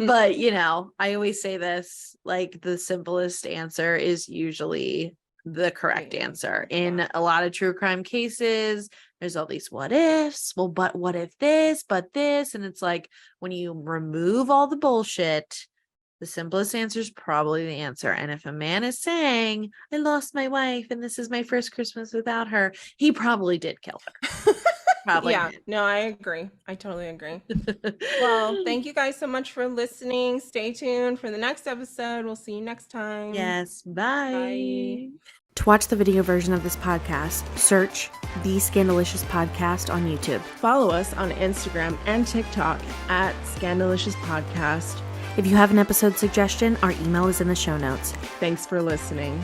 but you know, I always say this, like the simplest answer is usually the correct answer. In a lot of true crime cases, there's all these what ifs. Well, but what if this, but this? And it's like when you remove all the bullshit, the simplest answer is probably the answer. And if a man is saying, I lost my wife and this is my first Christmas without her, he probably did kill her. Probably. Yeah, no, I agree. I totally agree. Well, thank you guys so much for listening. Stay tuned for the next episode. We'll see you next time. Yes. Bye. To watch the video version of this podcast, search The Scandalicious Podcast on YouTube. Follow us on Instagram and TikTok at Scandalicious Podcast. If you have an episode suggestion, our email is in the show notes. Thanks for listening.